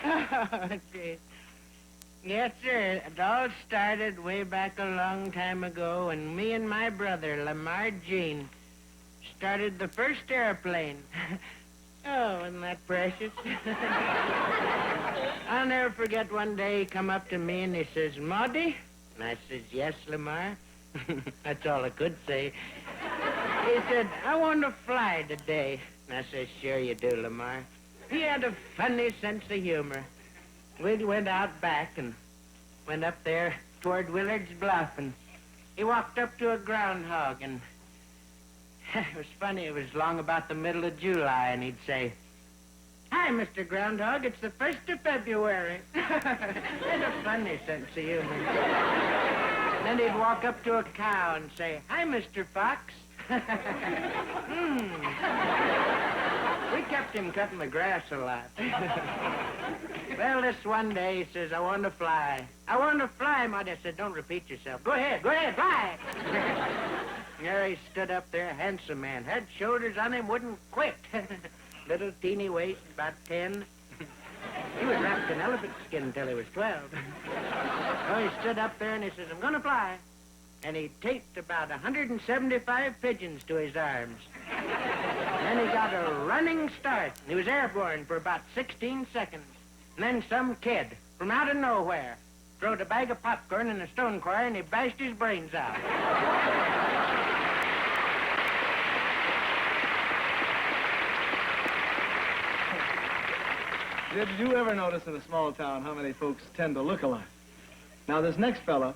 M: Oh, gee. Yes, sir. It all started way back a long time ago when me and my brother, Lamar Jean, started the first airplane. Oh, isn't that precious? I'll never forget one day he come up to me and he says, Maudie? And I says, yes, Lamar. That's all I could say. He said, I want to fly today. And I says, sure you do, Lamar. He had a funny sense of humor. We went out back and went up there toward Willard's Bluff, and he walked up to a groundhog, and It was funny. It was long about the middle of July, and he'd say, "Hi, Mr. Groundhog. It's the 1st of February." There's a funny sense of humor. And then he'd walk up to a cow and say, "Hi, Mr. Fox." We kept him cutting the grass a lot. Well, this one day he says, "I want to fly." "I want to fly, Mud." I said, "Don't repeat yourself. Go ahead, fly." There he stood up there, handsome man. Had shoulders on him, wouldn't quit. Little teeny waist, about 10. He was wrapped in elephant skin until he was 12. So he stood up there and he says, "I'm going to fly." And he taped about 175 pigeons to his arms. Then he got a running start. He was airborne for about 16 seconds. And then some kid from out of nowhere throwed a bag of popcorn in a stone quarry and he bashed his brains out.
S: Did you ever notice in a small town how many folks tend to look alike? Now, this next fella...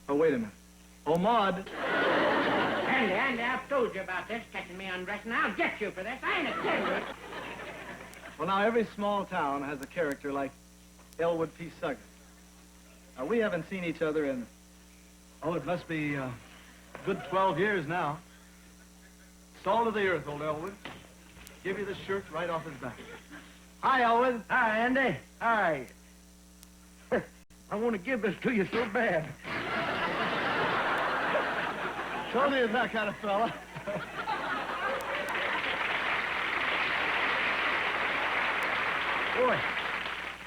S: Oh, wait a minute. Oh, Maud.
M: Andy, I've told you about this, catching me undressing. I'll get you for this. I ain't a kid.
S: Well, now, every small town has a character like Elwood P. Suggins. Now, we haven't seen each other in... Oh, it must be a good 12 years now. Salt of the earth, old Elwood. Give you the shirt right off his back. Hi, Elwood.
O: Hi, Andy. Hi. I want to give this to you so bad.
S: Shorty is that kind of fella.
O: Boy,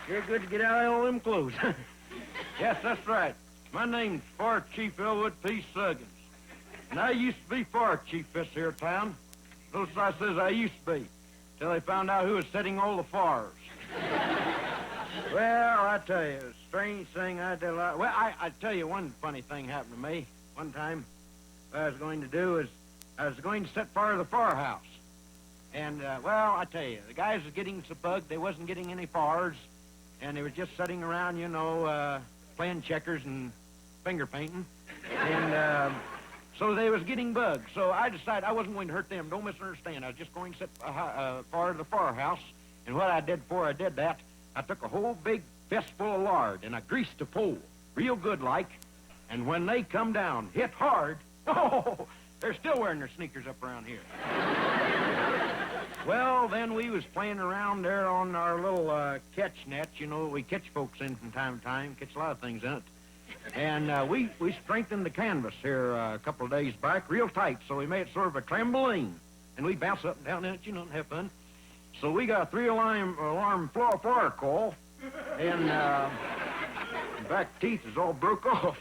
O: you're good to get out of all them clothes.
C: Yes, that's right. My name's Fire Chief Elwood P. Suggins. And I used to be fire chief this here town. Notice I says I used to be, till they found out who was setting all the fires. Well, I tell you, a strange thing I did a lot. Well, I tell you one funny thing happened to me. One time, what I was going to do is I was going to set fire to the firehouse. And, well, I tell you, the guys was getting so bugged, they wasn't getting any fires, and they were just sitting around, you know, playing checkers and finger painting. And, so they was getting bugged. So I decided I wasn't going to hurt them. Don't misunderstand. I was just going to set fire to the firehouse. And what I did before I did that, I took a whole big fistful of lard and I greased the pole real good like. And when they come down, hit hard, oh, they're still wearing their sneakers up around here. Well, then we was playing around there on our little catch net. You know, we catch folks in from time to time, catch a lot of things in it. And we strengthened the canvas here a couple of days back real tight, so we made it sort of a trampoline. And we bounce up and down in it, you know, and have fun. So we got a 3-alarm fire call, and in fact, teeth is all broke off.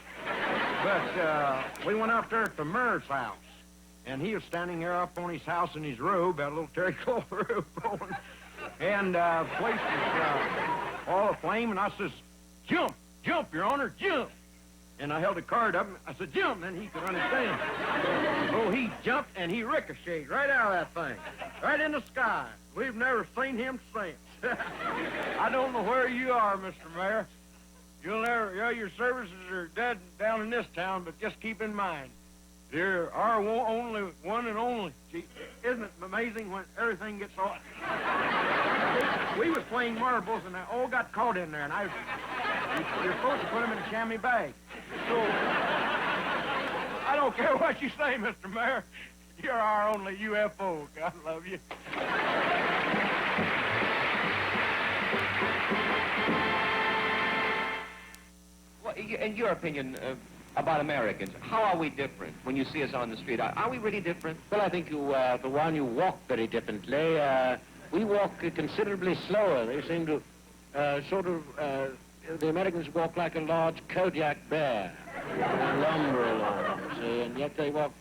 C: But we went out there at the mayor's house, and he was standing there up on his house in his robe, had a little terracotta robe on, and the place was all aflame, and I says, "Jump, jump, Your Honor, jump." And I held a card up, and I said, "Jump," and then he could understand. So he jumped, and he ricocheted right out of that thing, right in the sky. We've never seen him since. I don't know where you are, Mr. Mayor. You'll never, your services are dead down in this town, but just keep in mind, you're our only one and only. Gee, isn't it amazing when everything gets all... We was playing marbles, and they all got caught in there, and you're supposed to put them in a chamois bag. So, I don't care what you say, Mr. Mayor. You're our only UFO. God love you.
G: Well, in your opinion, about Americans, how are we different when you see us on the street? Are we really different?
H: Well, I think you, for one, you walk very differently. We walk considerably slower. They seem to the Americans walk like a large Kodiak bear, lumber along, see, and yet they walk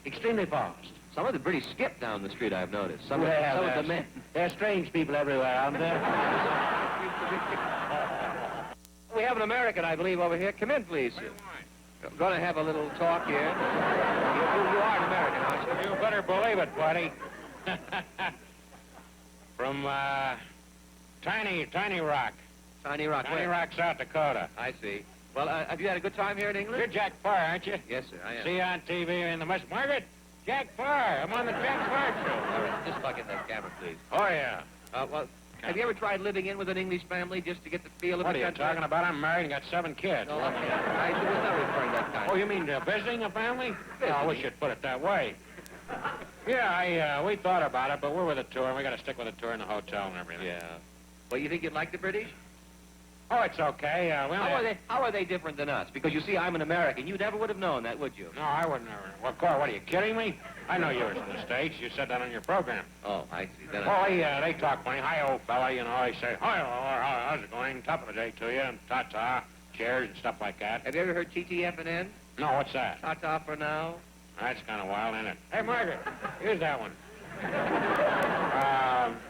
H: extremely fast.
G: Some of the British skip down the street, I've noticed.
H: Some of the men. They're strange people everywhere, aren't there?
G: We have an American, I believe, over here. Come in, please. Going to have a little talk here. You are an American, aren't you?
H: You better believe it, buddy. From Tiny Rock.
G: Tiny Rock.
H: Tiny Rock, South Dakota.
G: I see. Well, have you had a good time here in England?
H: You're Jack Parr, aren't you?
G: Yes, sir, I am.
H: See you on TV in the Margaret?
E: Jack Farr. I'm on the Jack Farr show.
G: Just bucket that camera, please.
E: Oh, yeah.
G: Well, have you ever tried living in with an English family just to get the feel of
E: What
G: the
E: are you
G: country?
E: talking about? I'm married and got 7 kids.
G: No, okay. I was not referring to that kind.
E: Oh, you mean visiting a family? No, we should put it that way. Yeah, we thought about it, but we're with a tour, and we got to stick with a tour in the hotel and everything.
G: Yeah. Well, you think you'd like the British?
E: Oh, it's okay. We only
G: How are they different than us? Because, you see, I'm an American. You never would have known that, would you?
E: No, I wouldn't. Well, Cor, what, are you kidding me? I know you were from the States. You said that on your program.
G: Oh, I see. Then
E: Well, they talk funny. Hi, old fella, you know. They say, hi, how's it going? Top of the day to you, and ta-ta, cheers and stuff like that.
G: Have you ever heard TTFNN?
E: No, what's that?
G: Ta-ta for now.
E: That's kind of wild, isn't it? Hey, Margaret, here's that one.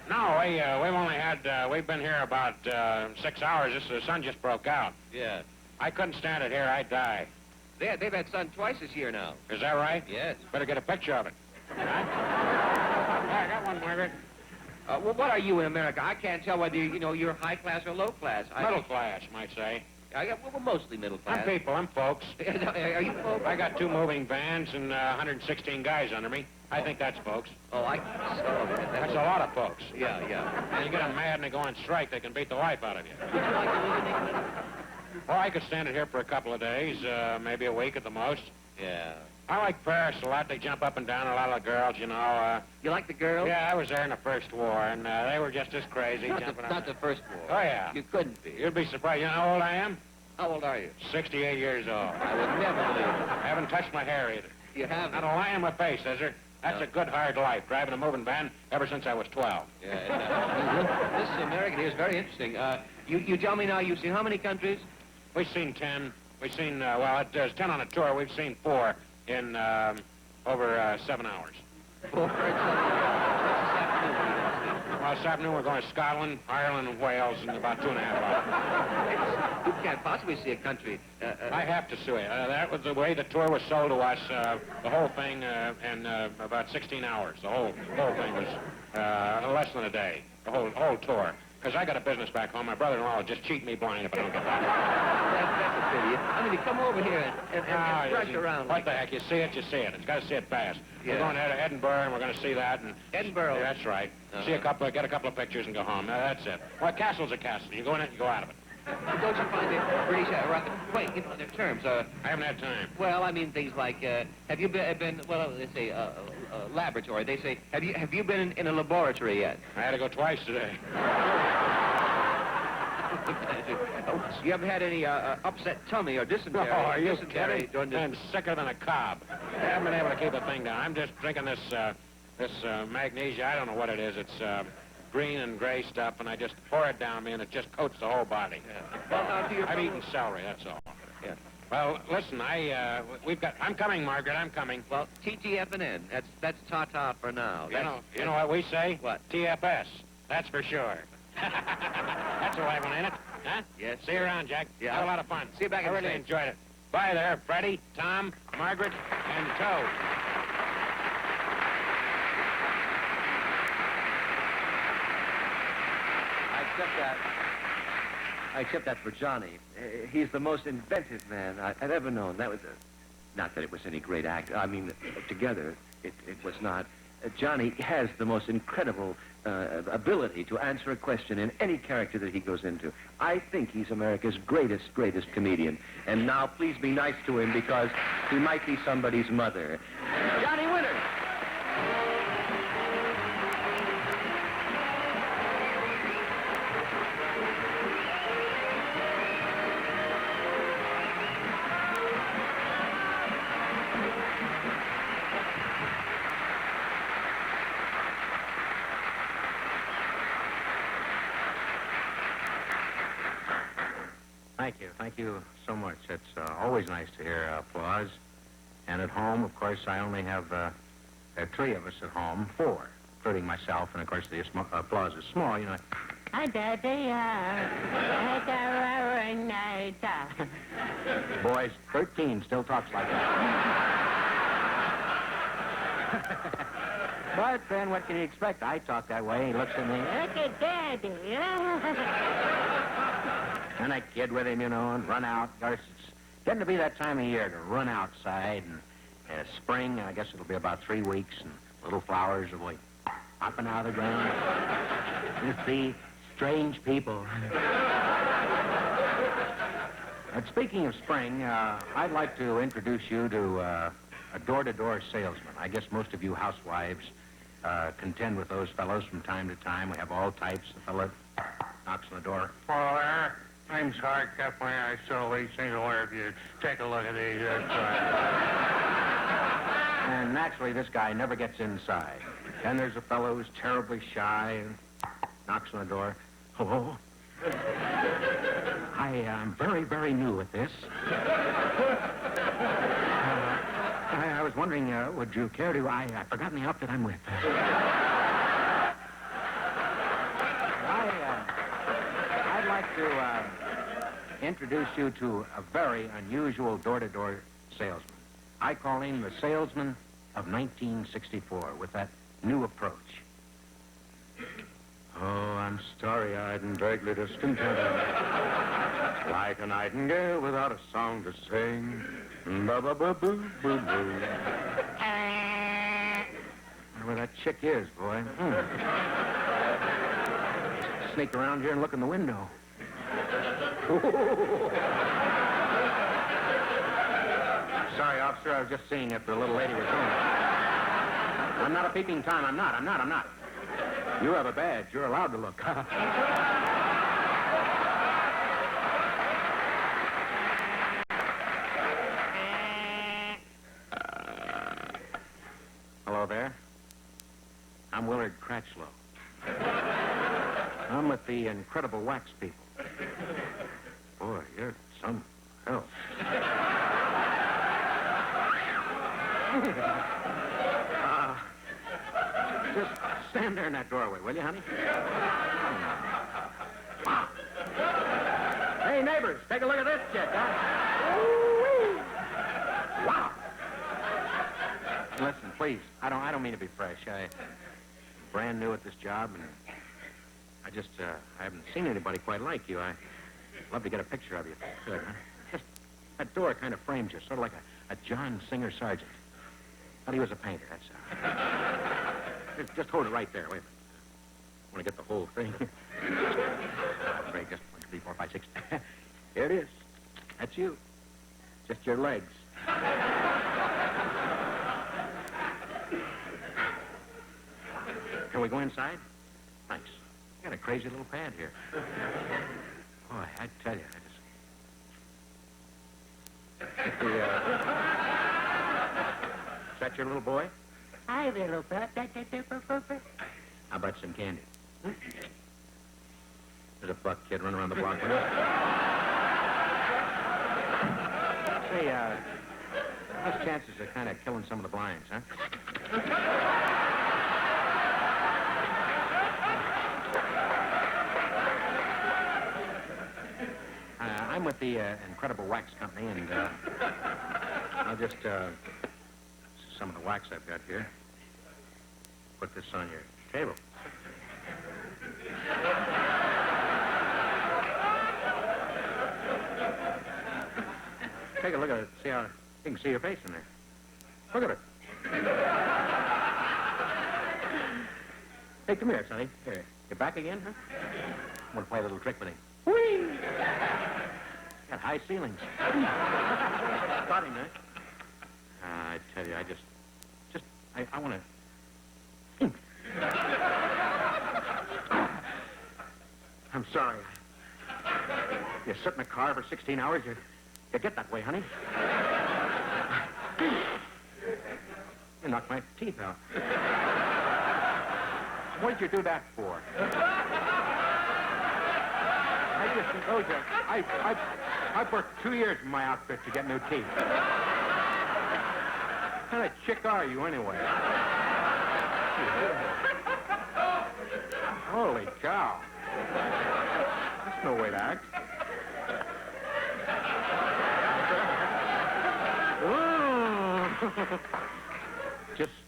E: No, we've only had, we've been here about 6 hours. The sun just broke out.
G: Yeah.
E: I couldn't stand it here. I'd die.
G: They've had sun twice this year now.
E: Is that right?
G: Yes.
E: Better get a picture of it. Huh? Yeah, I got one, Margaret.
G: Well, what are you in America? I can't tell whether you're high class or low class.
E: Middle class, might say.
G: Well, mostly middle class.
E: I'm people. I'm folks.
G: Are you folks?
E: I got 2 moving vans and 116 guys under me. I think that's folks.
G: Oh,
E: That's a lot of folks.
G: Yeah.
E: And you get them mad and they go on strike, they can beat the life out of you.
G: Would you like to live in England?
E: Well, I could stand it here for a couple of days, maybe a week at the most.
G: Yeah.
E: I like Paris a lot. They jump up and down, a lot of girls, you know.
G: You like the girls?
E: Yeah, I was there in the First War, and they were just as crazy.
G: Not the First War.
E: Oh, yeah.
G: You couldn't be.
E: You'd be surprised. You know how old I am?
G: How old are you?
E: 68 years old.
G: I would never believe it.
E: I haven't touched my hair either.
G: You haven't?
E: Not a lie in my face, is there? That's a good, hard life, driving a moving van ever since I was 12.
G: Yeah. And, this American here is very interesting. You tell me now, you've seen how many countries?
E: We've seen 10. We've seen, there's 10 on a tour. We've seen 4 in over 7 hours.
G: 4?
E: Well, this afternoon we're going to Scotland, Ireland, and Wales in about 2.5 hours.
G: You can't possibly see a country.
E: I have to see it. That was the way the tour was sold to us, the whole thing, in about 16 hours. The whole thing was less than a day, the whole tour. Because I got a business back home. My brother-in-law will just cheat me blind if I don't get that.
G: That's a pity. I mean, come over here and brush around.
E: What the heck? You see it, you see it. It's got to see it fast.
G: Yeah.
E: We're going to Edinburgh, and we're going to see that. And
G: Edinburgh?
E: Yeah, that's right. See get a couple of pictures and go home. That's it. Well, a castle's a castle. You go in it, you go out of it.
G: Don't you find the British wait, their terms?
E: I haven't had time.
G: Well, I mean things like, have you been well, they say, laboratory. They say, have you been in a laboratory yet?
E: I had to go twice today.
G: You haven't had any upset tummy or dysentery?
E: Oh, are you
G: dysentery
E: kidding? I'm sicker than a cob. I haven't been able to keep the thing down. I'm just drinking this magnesia. I don't know what it is. It's green and gray stuff, and I just pour it down me, and it just coats the whole body.
G: Yeah. Well, now, to your
E: I've eaten celery, that's all.
G: Yeah.
E: Well, listen, I'm coming, Margaret, I'm coming.
G: Well, TTFNN, that's ta-ta for now.
E: You know what we say?
G: What?
E: TFS, that's for sure. That's a live one, ain't it? Huh?
G: Yes.
E: See you around, Jack.
G: Yeah.
E: Have a lot of fun.
G: See you back in
E: I
G: the
E: really
G: States.
E: enjoyed it. Bye there, Freddie, Tom, Margaret, and Toad.
G: I accept that for Johnny. He's the most inventive man I've ever known. That was not that it was any great act. I mean, together, it was not. Johnny has the most incredible ability to answer a question in any character that he goes into. I think he's America's greatest comedian. And now, please be nice to him because he might be somebody's mother. Johnny Winters!
E: Thank you so much. It's always nice to hear applause. And at home, of course, I only have there are 3 of us at home, 4, including myself. And of course, the applause is small, you know. Boys, 13 still talks like that. But then, what can you expect? I talk that way. He looks at me. Look at Daddy. And a kid with him, you know, and run out. Of course, it's getting to be that time of year to run outside. And
G: Spring, I guess it'll be about 3 weeks, and little flowers will be popping out of the ground. You see, strange people. Speaking of spring, I'd like to introduce you to a door-to-door salesman. I guess most of you housewives contend with those fellows from time to time. We have all types. The fellow knocks on the door.
C: Well, I'm sorry, Captain. I sell these things. Where if you take a look at these,
G: And naturally, this guy never gets inside. Then there's a fellow who's terribly shy and knocks on the door. Hello? I am very, very new at this. I was wondering, would you care to... I've forgotten the outfit I'm with. I'd like to introduce you to a very unusual door-to-door salesman. I call him the salesman of 1964 with that new approach. Oh, I'm starry-eyed and vaguely discontented, like a nightingale without a song to sing. Ba-ba-ba-boo-boo-boo. Where that chick is, boy. Sneak around here and look in the window. Sorry, officer, I was just seeing if the little lady was home. I'm not a peeping Tom. I'm not. You have a badge. You're allowed to look. Hello there. I'm Willard Cratchlow. I'm with the Incredible Wax people. Boy, you're some help. Just stand there in that doorway, will you, honey? Wow. Hey, neighbors, take a look at this chick, huh? Wow. Listen, please, I don't mean to be fresh. I'm brand new at this job, and I haven't seen anybody quite like you. I'd love to get a picture of you if I could, huh? Just, that door kind of frames you, sort of like a John Singer Sargent. Well, he was a painter, that's all. Just hold it right there. Wait a minute. I want to get the whole thing. Great, just 1, 2, 3, 4, 5, 6. Here it is. That's you. Just your legs. Can we go inside? Thanks. You got a crazy little pad here. Boy, I tell you, Is that your little boy?
M: Hi, little pup.
G: How about some candy? There's a buck kid running around the block with us. Say, what's the chances of kind of killing some of the blinds, huh? I'm with the Incredible Wax Company, and I'll just, some of the wax I've got here. Put this on your table. Take a look at it. See how you can see your face in there. Look at it. Hey, come here, Sonny. Here. You're back again, huh? I'm going to play a little trick with him. Whee! Got high ceilings. Got him, huh? I tell you, I want to... I'm sorry. You sit in a car for 16 hours, you get that way, honey. You knocked my teeth out. What did you do that for? I just told you, I've worked 2 years in my outfit to get new teeth. What kind of chick are you, anyway? Holy cow. That's no way to act.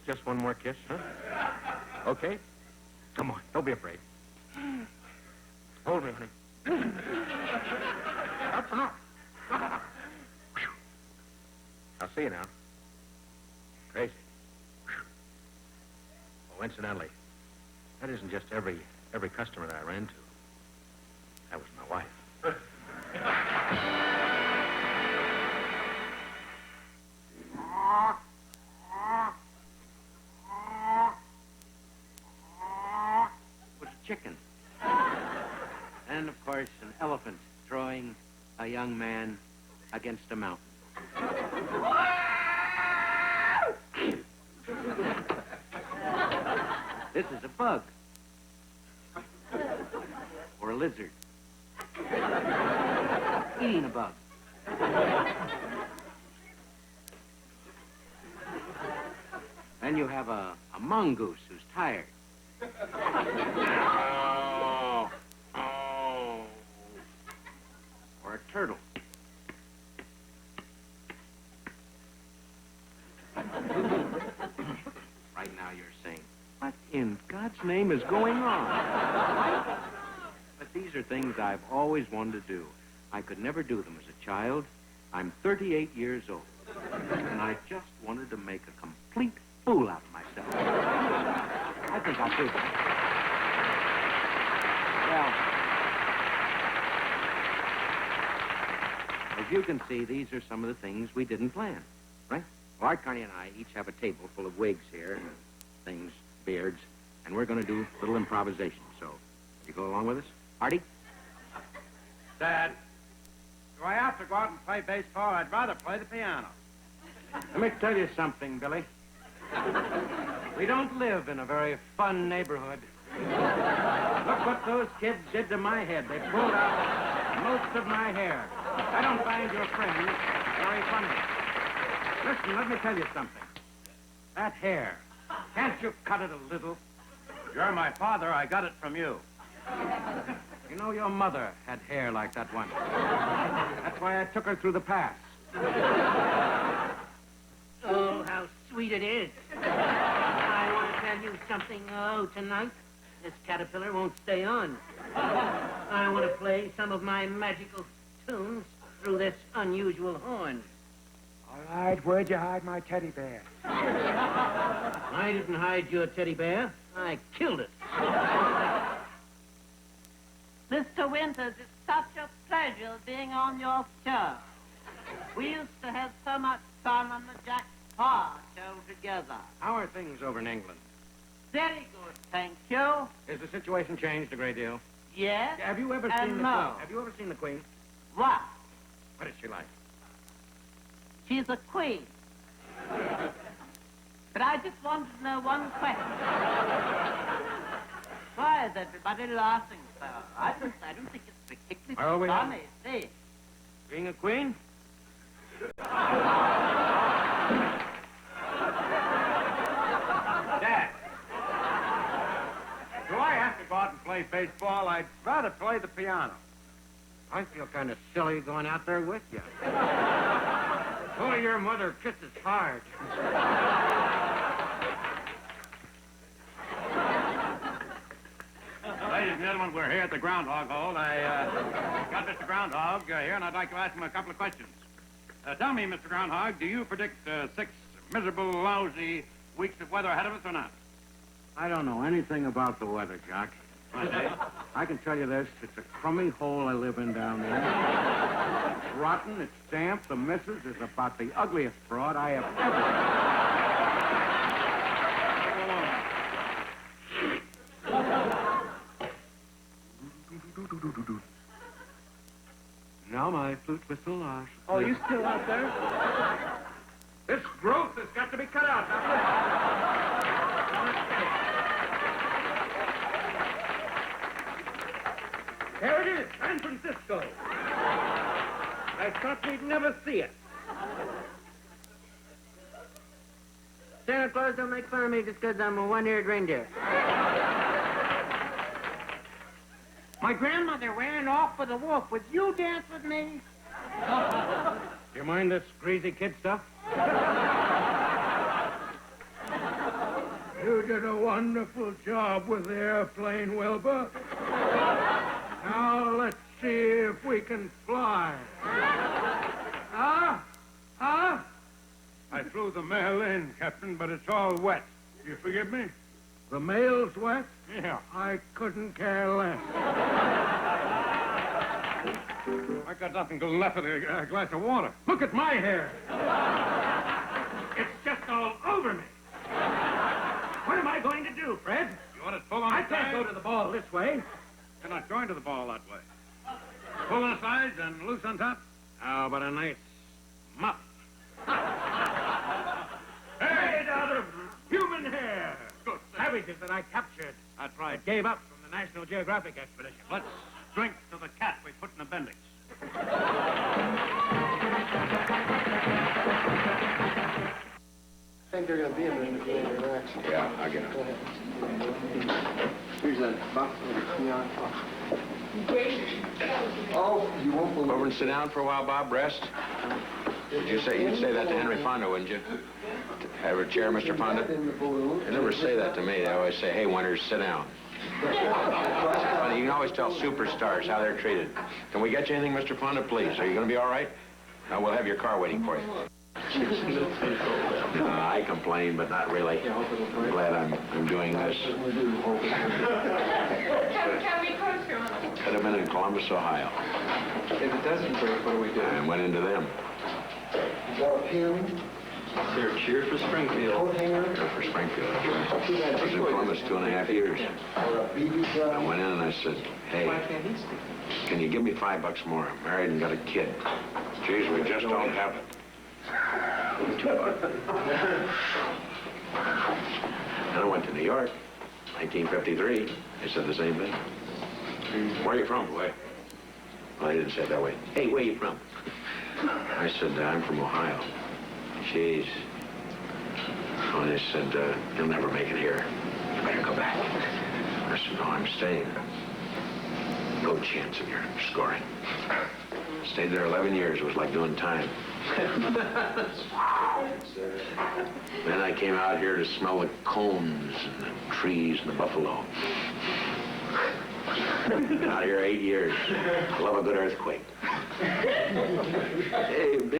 G: Just one more kiss, huh? Okay? Come on, don't be afraid. Hold me, honey. That's enough. I'll see you now.
E: Oh, incidentally, that isn't just every customer that I ran to. That was my wife.
R: Was a chicken. And, of course, an elephant throwing a young man against a mountain. This is a bug. Or a lizard. Eating a bug. Then you have a mongoose who's tired. Or a turtle. Right now you're saying, what in God's name is going on? But these are things I've always wanted to do. I could never do them as a child. I'm 38 years old. And I just wanted to make a complete fool out of myself. I think I'll prove it. Well, as you can see, these are some of the things we didn't plan, right? Well, Art Carney and I each have a table full of wigs here, and things, beards, and we're going to do little improvisation. So, you go along with us? Artie?
D: Dad, do I have to go out and play baseball? I'd rather play the piano.
R: Let me tell you something, Billy. We don't live in a very fun neighborhood. Look what those kids did to my head. They pulled out most of my hair. I don't find your friends very funny. Listen, let me tell you something. That hair, can't you cut it a little?
D: You're my father. I got it from you.
R: You know, your mother had hair like that one. That's why I took her through the pass.
M: Oh, how sweet it is. I want to tell you something. Oh, tonight, this caterpillar won't stay on. I want to play some of my magical tunes through this unusual horn.
O: All right, where'd you hide my teddy bear?
M: I didn't hide your teddy bear. I killed it.
J: Mr. Winters, it's such a pleasure being on your show. We used to have so much fun on the Jack Parr show together.
R: How are things over in England?
J: Very good, thank you.
R: Has the situation changed a great deal?
J: Yes.
R: Have you ever
J: and
R: seen the
J: no.
R: Queen? Have you ever seen the Queen?
J: What?
R: What is she like?
J: She's a queen. But I just wanted to know one question. Why is everybody laughing so? I don't think it's particularly
R: Well,
J: funny. See?
R: Being a queen?
D: Dad, do I have to go out and play baseball? I'd rather play the piano.
R: I feel kind of silly going out there with you. Oh, your mother kisses hard.
D: Ladies and gentlemen, we're here at the Groundhog Hole. I got Mr. Groundhog here, and I'd like to ask him a couple of questions. Tell me, Mr. Groundhog, do you predict 6 miserable, lousy weeks of weather ahead of us or not?
E: I don't know anything about the weather, Jock. I can tell you this, it's a crummy hole I live in down there. It's rotten, it's damp, the missus is about the ugliest broad I have ever...
R: Now my flute whistle.
O: Oh, you still out there?
E: This growth has got to be cut out.
R: There it is, San Francisco. I thought we'd never see it. Santa Claus, don't make fun of me just because I'm a one-eared reindeer.
J: My grandmother ran off with a wolf. Would you dance with me?
R: You mind this greasy kid stuff?
E: You did a wonderful job with the airplane, Wilbur. Now let's see if we can fly. Huh?
D: I flew the mail in, Captain, but it's all wet. You forgive me?
E: The mail's wet?
D: Yeah.
E: I couldn't care less.
D: I got nothing left but a glass of water.
E: Look at my hair.
L: It's just all over me. What am I going to do, Fred?
D: You want it pull on
L: I
D: the
L: can't
D: sides?
L: go to the ball this way.
D: You're not going to the ball that way. Pull on the sides and loose on top. How about a nice muff?
L: Made out of human hair.
D: Good.
L: Savages that I captured.
D: That's right.
L: Gave up from the National Geographic expedition.
D: Let's drink to the cat we put in the Bendix.
U: I think they're going to be a minute before they relax.
K: Yeah, I get it.
U: Go ahead. Here's that box of neon. Oh, you won't believe.
K: Over and sit down for a while, Bob. Rest. You'd say that to Henry Fonda, wouldn't you? Have a chair, Mr. Fonda? They never say that to me. They always say, hey, Winters, sit down. You can always tell superstars how they're treated. Can we get you anything, Mr. Fonda, please? Are you going to be all right? We'll have your car waiting for you. I complain, but not really. I'm glad I'm doing this.
N: Can we cross your honor?
K: Could have been in Columbus, Ohio.
U: If it doesn't break, what do we do?
K: And went into them.
U: You got a pin?
K: They're cheer for Springfield.
U: Coat hanger?
K: Cheer for Springfield. I was in Columbus 2.5 years. I went in and I said, hey, can you give me $5 more? I'm married and got a kid. Geez, we just don't have it. $2. Then I went to New York, 1953. They said the same thing. Where are you from, boy? Well, they didn't say it that way. Hey, where are you from? I said, I'm from Ohio. Jeez. Oh, they said, you'll never make it here. You better go back. I said, no, I'm staying. No chance of your scoring. Stayed there 11 years. It was like doing time. Then I came out here to smell the cones and the trees and the buffalo. Been out here 8 years. I love a good earthquake. Hey, big